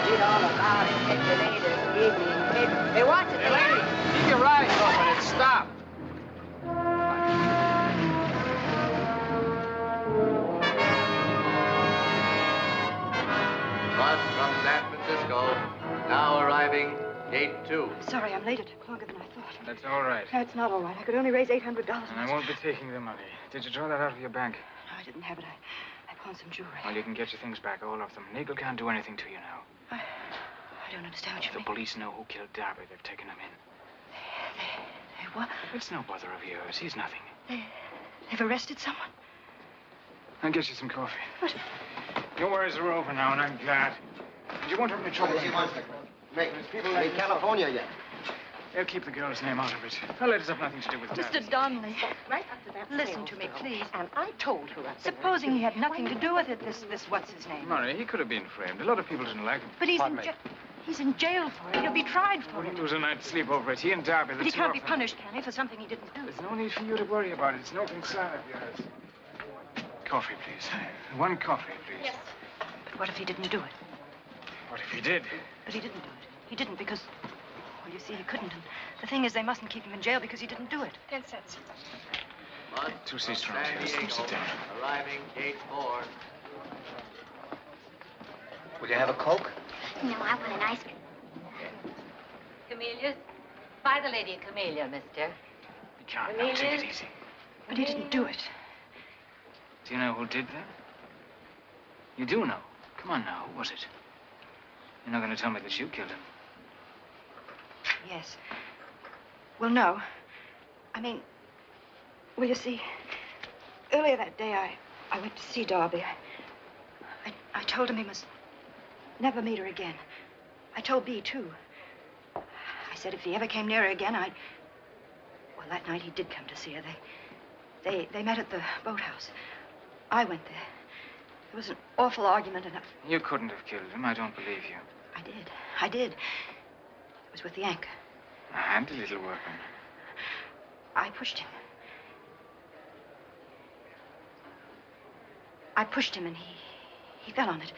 S10: Read all about it. Get your latest evening paper. Hey, watch it, lady.
S5: Keep your eyes open and stop.
S1: Bus from San Francisco, now arriving, gate 2.
S3: Sorry, I'm late. It took longer than I thought.
S5: That's all right.
S3: No, it's not all right. I could only raise $800.
S5: And I won't be taking the money. Did you draw that out of your bank?
S3: No, I didn't have it. I pawned some jewelry.
S5: Well, you can get your things back, all of them. Nagel can't do anything to you now.
S3: I don't understand what you
S5: The
S3: mean.
S5: police know who killed Darby. They've taken him in.
S3: They what?
S5: It's no bother of yours. He's nothing.
S3: They've arrested someone?
S5: I'll get you some coffee.
S3: What?
S5: Your worries are over now, and I'm glad. You won't have any trouble.
S4: Make people in California yet.
S5: They'll keep the girl's name out of it. Her letters have nothing to do with Darby.
S3: Mr. Donnelly.
S14: Right after that.
S3: Listen to me, please.
S14: And I told her.
S3: Supposing he had nothing to do with it, this what's his name?
S5: Murray, he could have been framed. A lot of people didn't like him.
S3: But he's in jail for it. He'll be tried for
S5: Well,
S3: it.
S5: he'll lose a night's sleep over it. He and Darby, the
S3: But he
S5: two
S3: can't
S5: of
S3: be
S5: them.
S3: punished, can he, for something he didn't do?
S5: There's no need for you to worry about it. It's no concern of yours. Coffee, please. One coffee, please.
S3: Yes. But what if he didn't do it?
S5: What if he did?
S3: But he didn't do it. He didn't because, well, you see, he couldn't. And the thing is, they mustn't keep him in jail because he didn't do it.
S2: 10 cents.
S5: 2 seats round here. Let's sit down.
S1: Arriving gate 4.
S4: Will you have a Coke?
S2: No, I want an ice cream.
S10: Camellias? Buy the lady a camellia, mister.
S5: John, now take it easy.
S3: But he didn't do it.
S5: Do you know who did that? You do know. Come on now, who was it? You're not going to tell me that you killed him.
S3: Yes. Well, no. I mean, well, you see, earlier that day, I went to see Darby. I told him he must never meet her again. I told Bea, too. I said if he ever came near her again, I'd... Well, that night he did come to see her. They met at the boathouse. I went there. There was an awful argument and
S5: You couldn't have killed him. I don't believe you.
S3: I did. It was with the anchor.
S5: A handy little workman.
S3: I pushed him. I pushed him and he fell on it.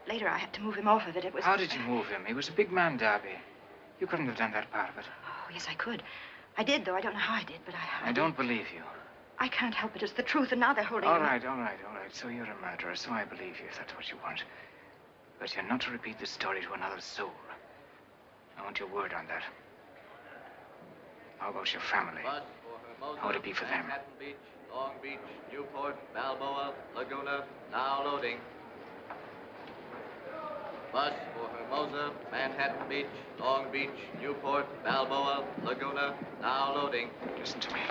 S3: Later, I had to move him off of it. It was...
S5: How did you move him? He was a big man, Darby. You couldn't have done that part of it.
S3: Oh, yes, I could. I did, though. I don't know how I did, but I
S5: I don't believe you.
S3: I can't help it. It's the truth, and now they're holding
S5: All
S3: him.
S5: right. So you're a murderer, so I believe you if that's what you want. But you're not to repeat this story to another soul. I want your word on that. How about your family? How would it be for them?
S1: Manhattan Beach, Long Beach, Newport, Balboa, Laguna, now loading. Bus for Hermosa, Manhattan Beach, Long Beach, Newport, Balboa, Laguna, now loading.
S5: Listen to me.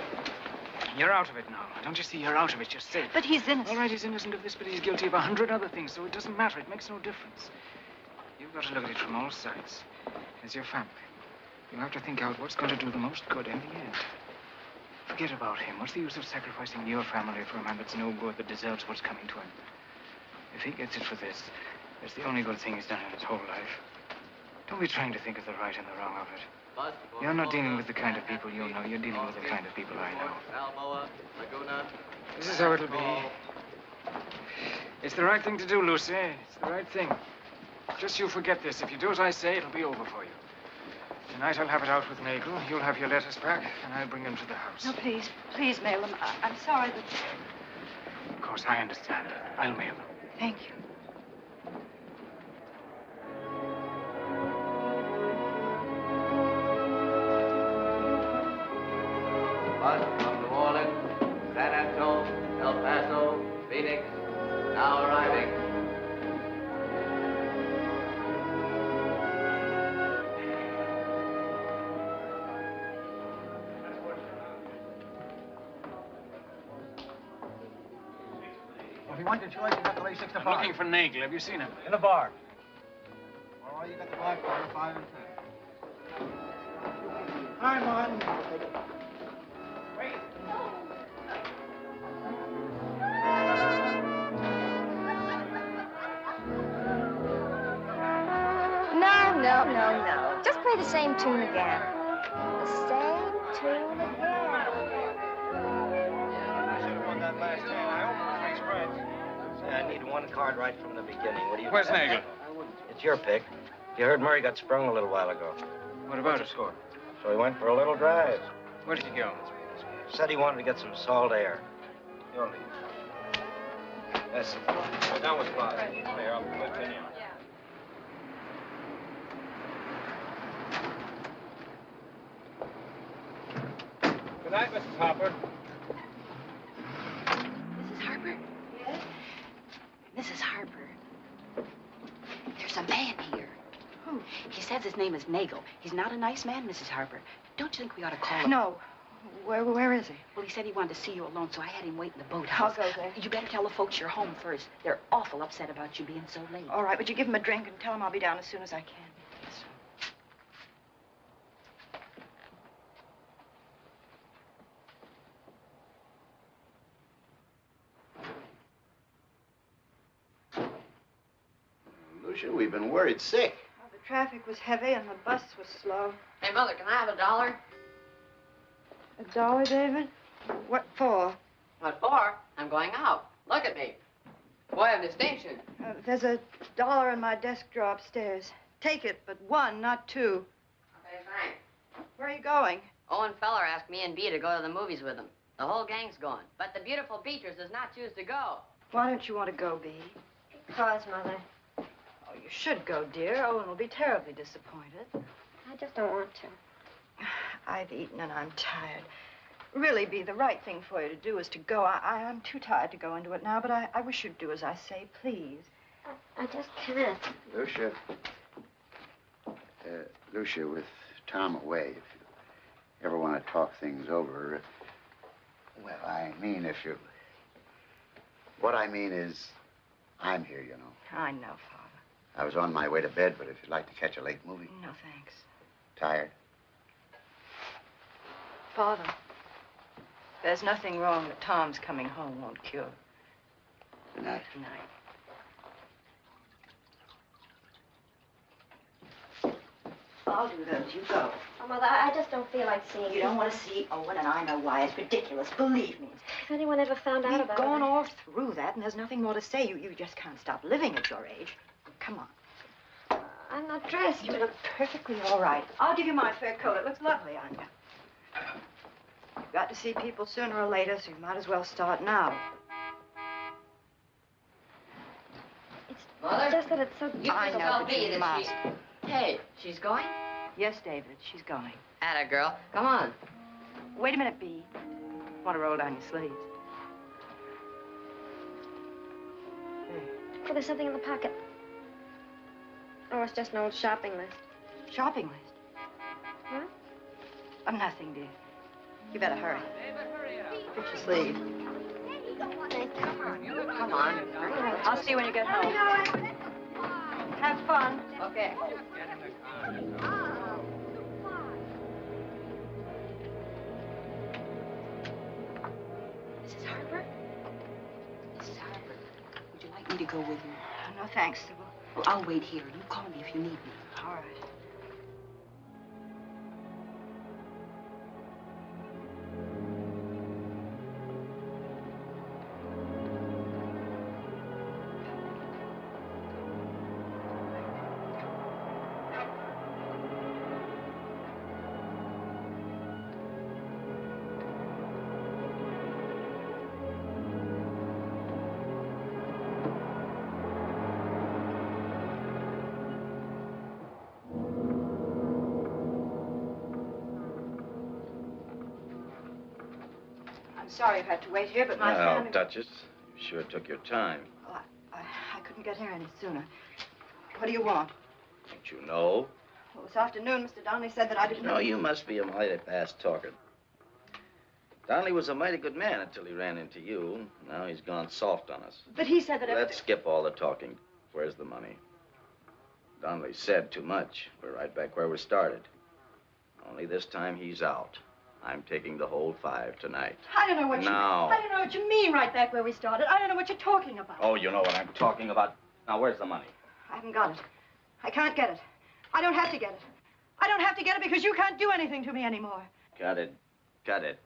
S5: You're out of it now. Don't you see you're out of it? You're safe.
S3: But he's innocent.
S5: All right, he's innocent of this, but he's guilty of 100 other things, so it doesn't matter. It makes no difference. You've got to look at it from all sides. As your family. You'll have to think out what's going to do the most good in the end. Forget about him. What's the use of sacrificing your family for a man that's no good, that deserves what's coming to him? If he gets it for this, it's the only good thing he's done in his whole life. Don't be trying to think of the right and the wrong of it. You're not dealing with the kind of people you know. You're dealing with the kind of people I know.
S1: Balboa, Laguna.
S5: This is how it'll be. It's the right thing to do, Lucy. It's the right thing. Just you forget this. If you do as I say, it'll be over for you. Tonight I'll have it out with Nagel. You'll have your letters back, and I'll bring them to the house.
S3: No, please mail them. I'm sorry that...
S5: Of course, I understand. I'll mail them.
S3: Thank you.
S1: Bus from New Orleans, San Antonio, El Paso, Phoenix, now arriving.
S8: If you want your choice, you got to lay 6 to 5.
S5: I'm looking for Nagel. Have you seen him?
S8: In the bar. All right, you got the black bar, 5 and 10. Hi, Martin.
S2: No. Just play the same tune again. The same tune again.
S6: I should have won that last hand. I opened 3 spreads. I need 1 card right from the beginning. What do you...
S5: Where's Nagel?
S6: It's your pick. You heard Murray got sprung a little while ago.
S5: What about it?
S6: Score. So he went for a little drive.
S5: Where did he go?
S6: Said he wanted to get some salt air. Your lead. That's it. Go down with 5. Clear up. Continue.
S11: Good night, Mrs. Harper.
S10: Mrs. Harper? Yes? Mrs. Harper, there's a man here. Who? He says his name is Nagel. He's not a nice man, Mrs. Harper. Don't you think we ought to call him?
S3: No. Where is he?
S10: Well, he said he wanted to see you alone, so I had him wait in the boathouse.
S3: I'll go there.
S10: You better tell the folks you're home first. They're awful upset about you being so late.
S3: All right, would you give him a drink and tell him I'll be down as soon as I can?
S8: Lucia, we've been worried sick.
S3: Well, the traffic was heavy and the bus was slow.
S10: Hey, Mother, can I have $1?
S3: $1, David? What for?
S10: What for? I'm going out. Look at me.
S15: Boy of distinction.
S3: There's $1 in my desk drawer upstairs. Take it, but 1, not 2.
S15: Okay, thanks.
S3: Where are you going?
S15: Owen Feller asked me and Bea to go to the movies with him. The whole gang's going. But the beautiful Beatrice does not choose to go.
S3: Why don't you want to go, Bea?
S2: Because, Mother.
S3: Oh, you should go, dear. Owen will be terribly disappointed.
S2: I just don't want to.
S3: I've eaten and I'm tired. Really, Bea, the right thing for you to do is to go. I'm too tired to go into it now, but I wish you'd do as I say, please.
S2: I just can't.
S8: Lucia. Lucia, with Tom away, if you ever want to talk things over, well, I mean, if you... What I mean is, I'm here, you know.
S3: I know, Father.
S8: I was on my way to bed, but if you'd like to catch a late movie.
S3: No, thanks.
S8: Tired?
S3: Father, there's nothing wrong that Tom's coming home won't cure.
S8: Good night.
S3: Good night. I'll do those. You go.
S2: Oh, Mother, I just don't feel like seeing
S3: You don't want to see Owen, and I know why. It's ridiculous. Believe me.
S2: If anyone ever found out
S3: We've
S2: about
S3: gone
S2: it.
S3: all through that, and there's nothing more to say. You just can't stop living at your age. Come on.
S2: I'm not dressed.
S3: You look perfectly all right. I'll give you my fur coat. It looks lovely on you. You've got to see people sooner or later, so you might as well start now.
S15: Mother?
S2: Just that it's so...
S15: You
S3: I
S15: can
S3: know,
S15: tell
S3: but
S15: Bea
S3: you
S15: that
S3: must.
S15: Hey, she's going?
S3: Yes, David, she's going.
S15: Atta girl. Come on.
S3: Wait a minute, Bea. Want to roll down your sleeves?
S2: Oh, there's something in the pocket. Oh, it's just an old shopping list.
S3: Shopping list?
S2: What?
S3: Oh, nothing, dear. You better hurry. Get your sleeve.
S15: Come on.
S3: I'll see you when you get home. Have fun.
S15: Okay.
S10: Mrs. Harper? Mrs. Harper, would you like me to go with you?
S3: Oh, no, thanks, Sybil.
S10: Well, I'll wait here. You call me if you need me.
S3: All right. I'm sorry I've had to wait here, but my
S6: Well,
S3: family...
S6: Duchess, you sure took your time.
S3: Oh, I couldn't get here any sooner. What do you want?
S6: Don't you know?
S3: Well, this afternoon, Mr. Donnelly said that I didn't...
S6: No, you must be a mighty fast talker. Donnelly was a mighty good man until he ran into you. Now he's gone soft on us.
S3: But he said that
S6: Let's skip all the talking. Where's the money? Donnelly said too much. We're right back where we started. Only this time he's out. I'm taking the whole 5 tonight.
S3: I don't know what
S6: Now.
S3: I don't know what you mean right back where we started. I don't know what you're talking about.
S6: Oh, you know what I'm talking about. Now, where's the money?
S3: I haven't got it. I can't get it. I don't have to get it. I don't have to get it because you can't do anything to me anymore.
S6: Cut it. Cut it.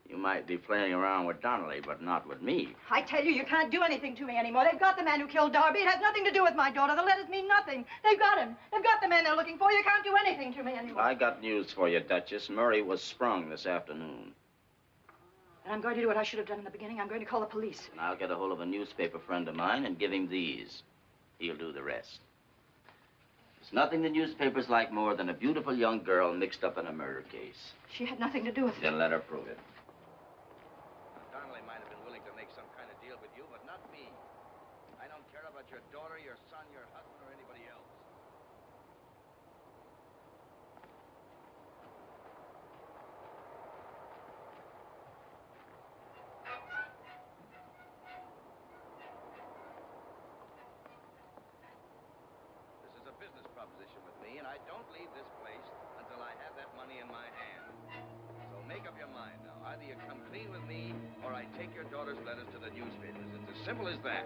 S6: You might be playing around with Donnelly, but not with me.
S3: I tell you, you can't do anything to me anymore. They've got the man who killed Darby. It has nothing to do with my daughter. The letters mean nothing. They've got him. They've got the man they're looking for. You can't do anything to me anymore.
S6: I got news for you, Duchess. Murray was sprung this afternoon.
S3: And I'm going to do what I should have done in the beginning. I'm going to call the police.
S6: And I'll get a hold of a newspaper friend of mine and give him these. He'll do the rest. There's nothing the newspapers like more than a beautiful young girl mixed up in a murder case.
S3: She had nothing to do with it.
S6: Then let her prove it.
S16: Donnelly might have been willing to make some kind of deal with you, but not me. I don't care about your daughter, your son, your husband, or anybody else. This is a business proposition with me, and I don't leave this place until I have that money in my hand. So make up your mind now. Either you come clean with me, or I take your daughter's letters to the newspapers. It's as simple as that.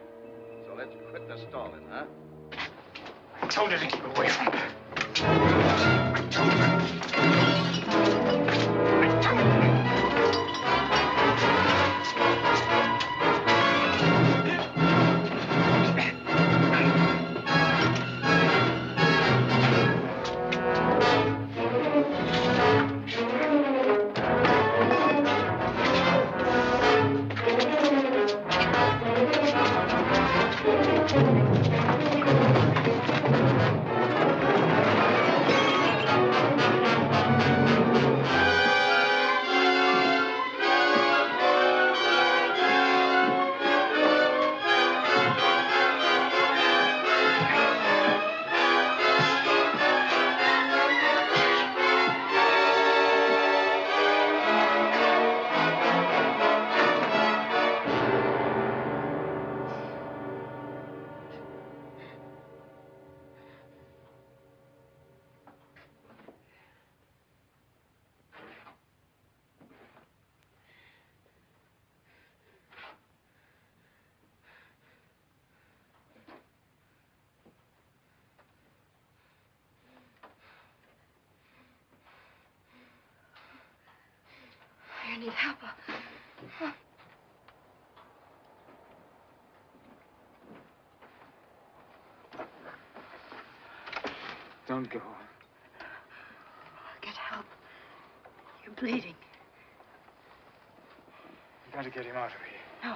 S16: So let's quit the stalling, huh?
S5: I told her to keep away from her. I told her.
S3: help.
S5: Don't go.
S3: Get help. You're bleeding.
S5: You gotta get him out of here.
S3: No.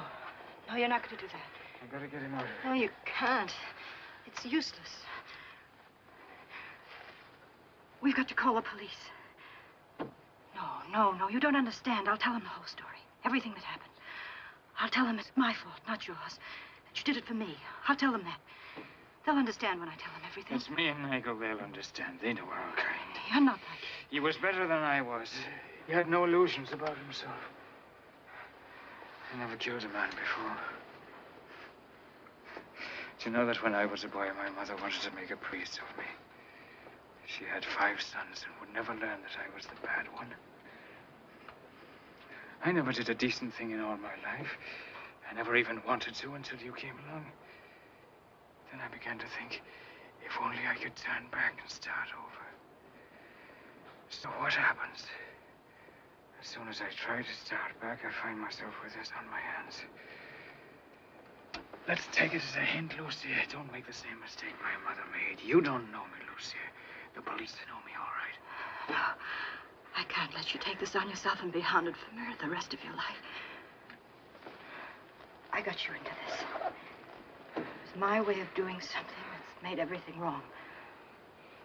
S3: No, you're not going to do that.
S5: I gotta get him out of here.
S3: No, you can't. It's useless. We've got to call the police. No, you don't understand. I'll tell them the whole story. Everything that happened. I'll tell them it's my fault, not yours. That you did it for me. I'll tell them that. They'll understand when I tell them everything.
S5: It's me and Nigel. They'll understand. They know our kind.
S3: You're not like it.
S5: He was better than I was. He had no illusions about himself. I never killed a man before. Do you know that when I was a boy, my mother wanted to make a priest of me? She had 5 sons and would never learn that I was the bad one. I never did a decent thing in all my life. I never even wanted to until you came along. Then I began to think, if only I could turn back and start over. So what happens? As soon as I try to start back, I find myself with this on my hands. Let's take it as a hint, Lucy. Don't make the same mistake my mother made. You don't know me, Lucy. The police know me, all right.
S3: No, I can't let you take this on yourself and be haunted for murder the rest of your life. I got you into this. It was my way of doing something that's made everything wrong.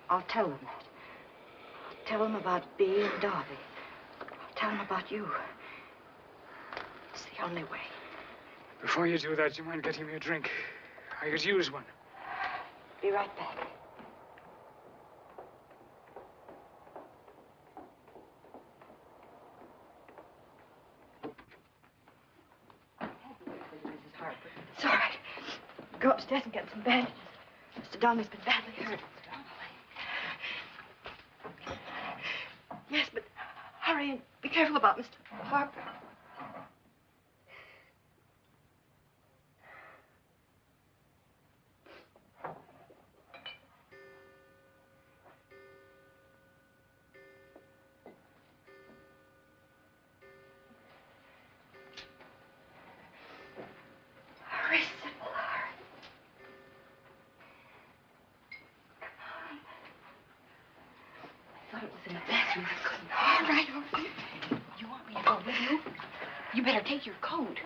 S3: I'll tell them that. I'll tell them about Bea and Darby. I'll tell them about you. It's the only way.
S5: Before you do that, you mind getting me a drink? I could use one.
S3: Be right back. Mrs. Harper. It's all right. Go upstairs and get some bandages. Mr. Donnelly's been badly hurt. Mr. Donnelly. Yes, but hurry and be careful about Mr. Harper. Hurry, Sybil, hurry. Come on. I thought it was in the bathroom. I couldn't. All right.
S10: You want me to go with you? You better take your coat.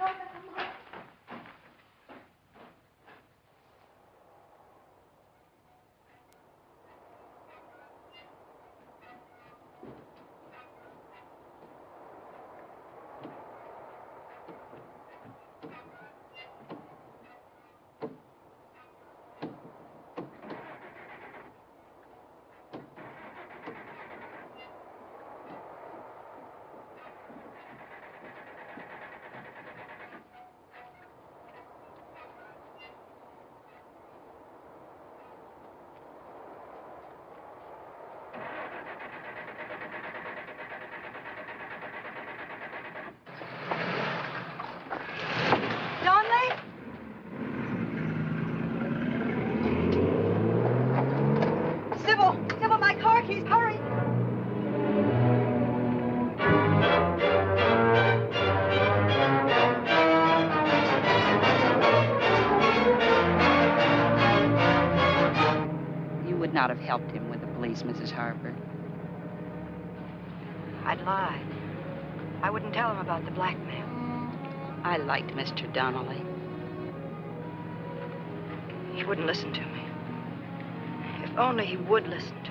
S3: Sybil, my car keys, hurry.
S14: You would not have helped him with the police, Mrs. Harper.
S3: I'd lie. I wouldn't tell him about the blackmail.
S14: I liked Mr. Donnelly.
S3: He wouldn't listen to me. If only he would listen to me.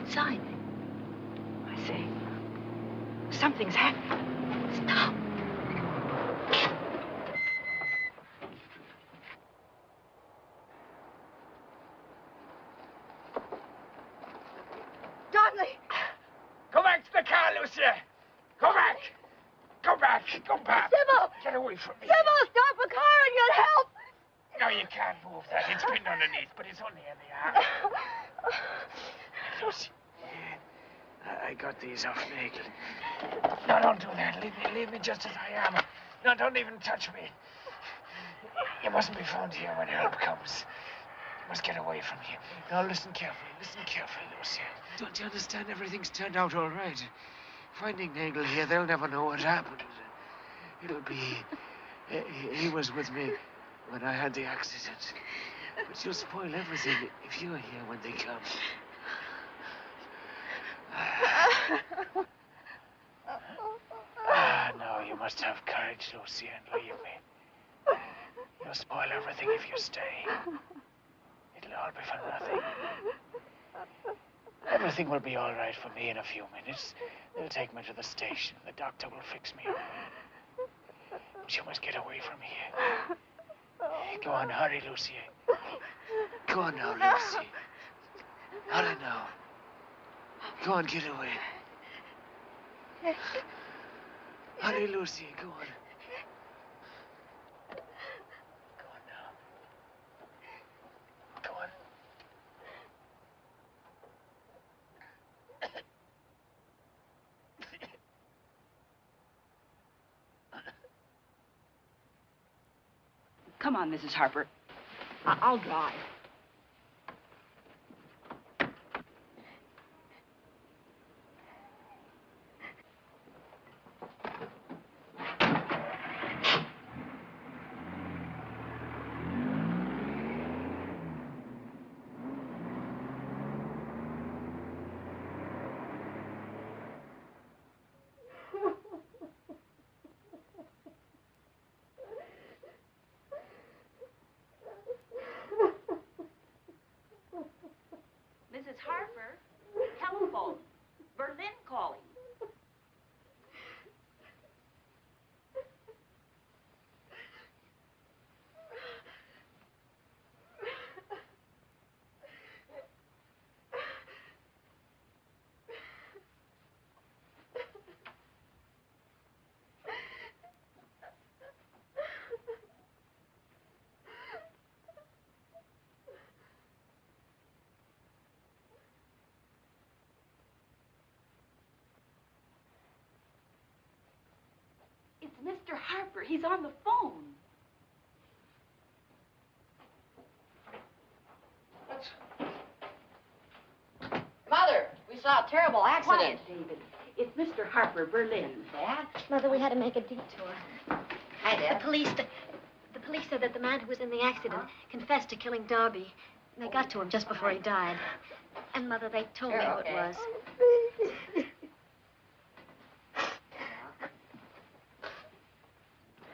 S10: Side.
S3: I see. Something's happening.
S10: Stop.
S3: Donnelly!
S5: Go back to the car, Lucia! Go back! Go back! Go back.
S17: Sybil!
S5: Get away from me.
S17: Sybil, stop a car and get help!
S5: No, you can't move that. It's pinned underneath, but it's only in the arm. Lucy, I got these off Nagel. No, don't do that. Leave me just as I am. No, don't even touch me. You mustn't be found here when help comes. You must get away from here. Now, listen carefully, Lucy. Don't you understand? Everything's turned out all right. Finding Nagel here, they'll never know what happened. It'll be... He was with me when I had the accident. But you'll spoil everything if you're here when they come. No, you must have courage, Lucy, and leave me. You'll spoil everything if you stay. It'll all be for nothing. Everything will be all right for me in a few minutes. They'll take me to the station. The doctor will fix me up. But you must get away from here. Go on, hurry, Lucy. Go on now, Lucy. Hurry now. Go on, get away. Hurry, Lucy, go on. Go on now. Go on.
S10: Come on, Mrs. Harper. I'll drive.
S12: Mrs. Harper, telephone. Berlin calling. It's Mr. Harper. He's on the phone.
S15: Mother, we saw a terrible accident.
S10: Quiet, David. It's Mr. Harper, Berlin.
S15: Dad?
S2: Mother, we had to make a detour.
S15: Hi, Dad.
S2: The police said that the man who was in the accident confessed to killing Darby. They got to him just before he died. And, Mother, they told me who it was.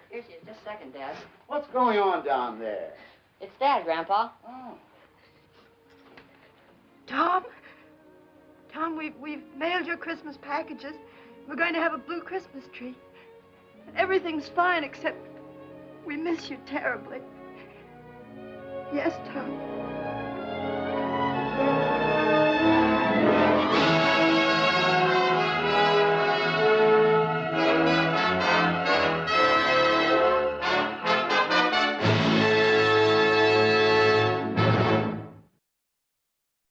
S15: Here she is. Just a second, Dad.
S8: What's going on down there?
S15: It's Dad, Grandpa.
S8: Oh.
S17: Tom, we've mailed your Christmas packages. We're going to have a blue Christmas tree. Everything's fine, except we miss you terribly. Yes, Tom.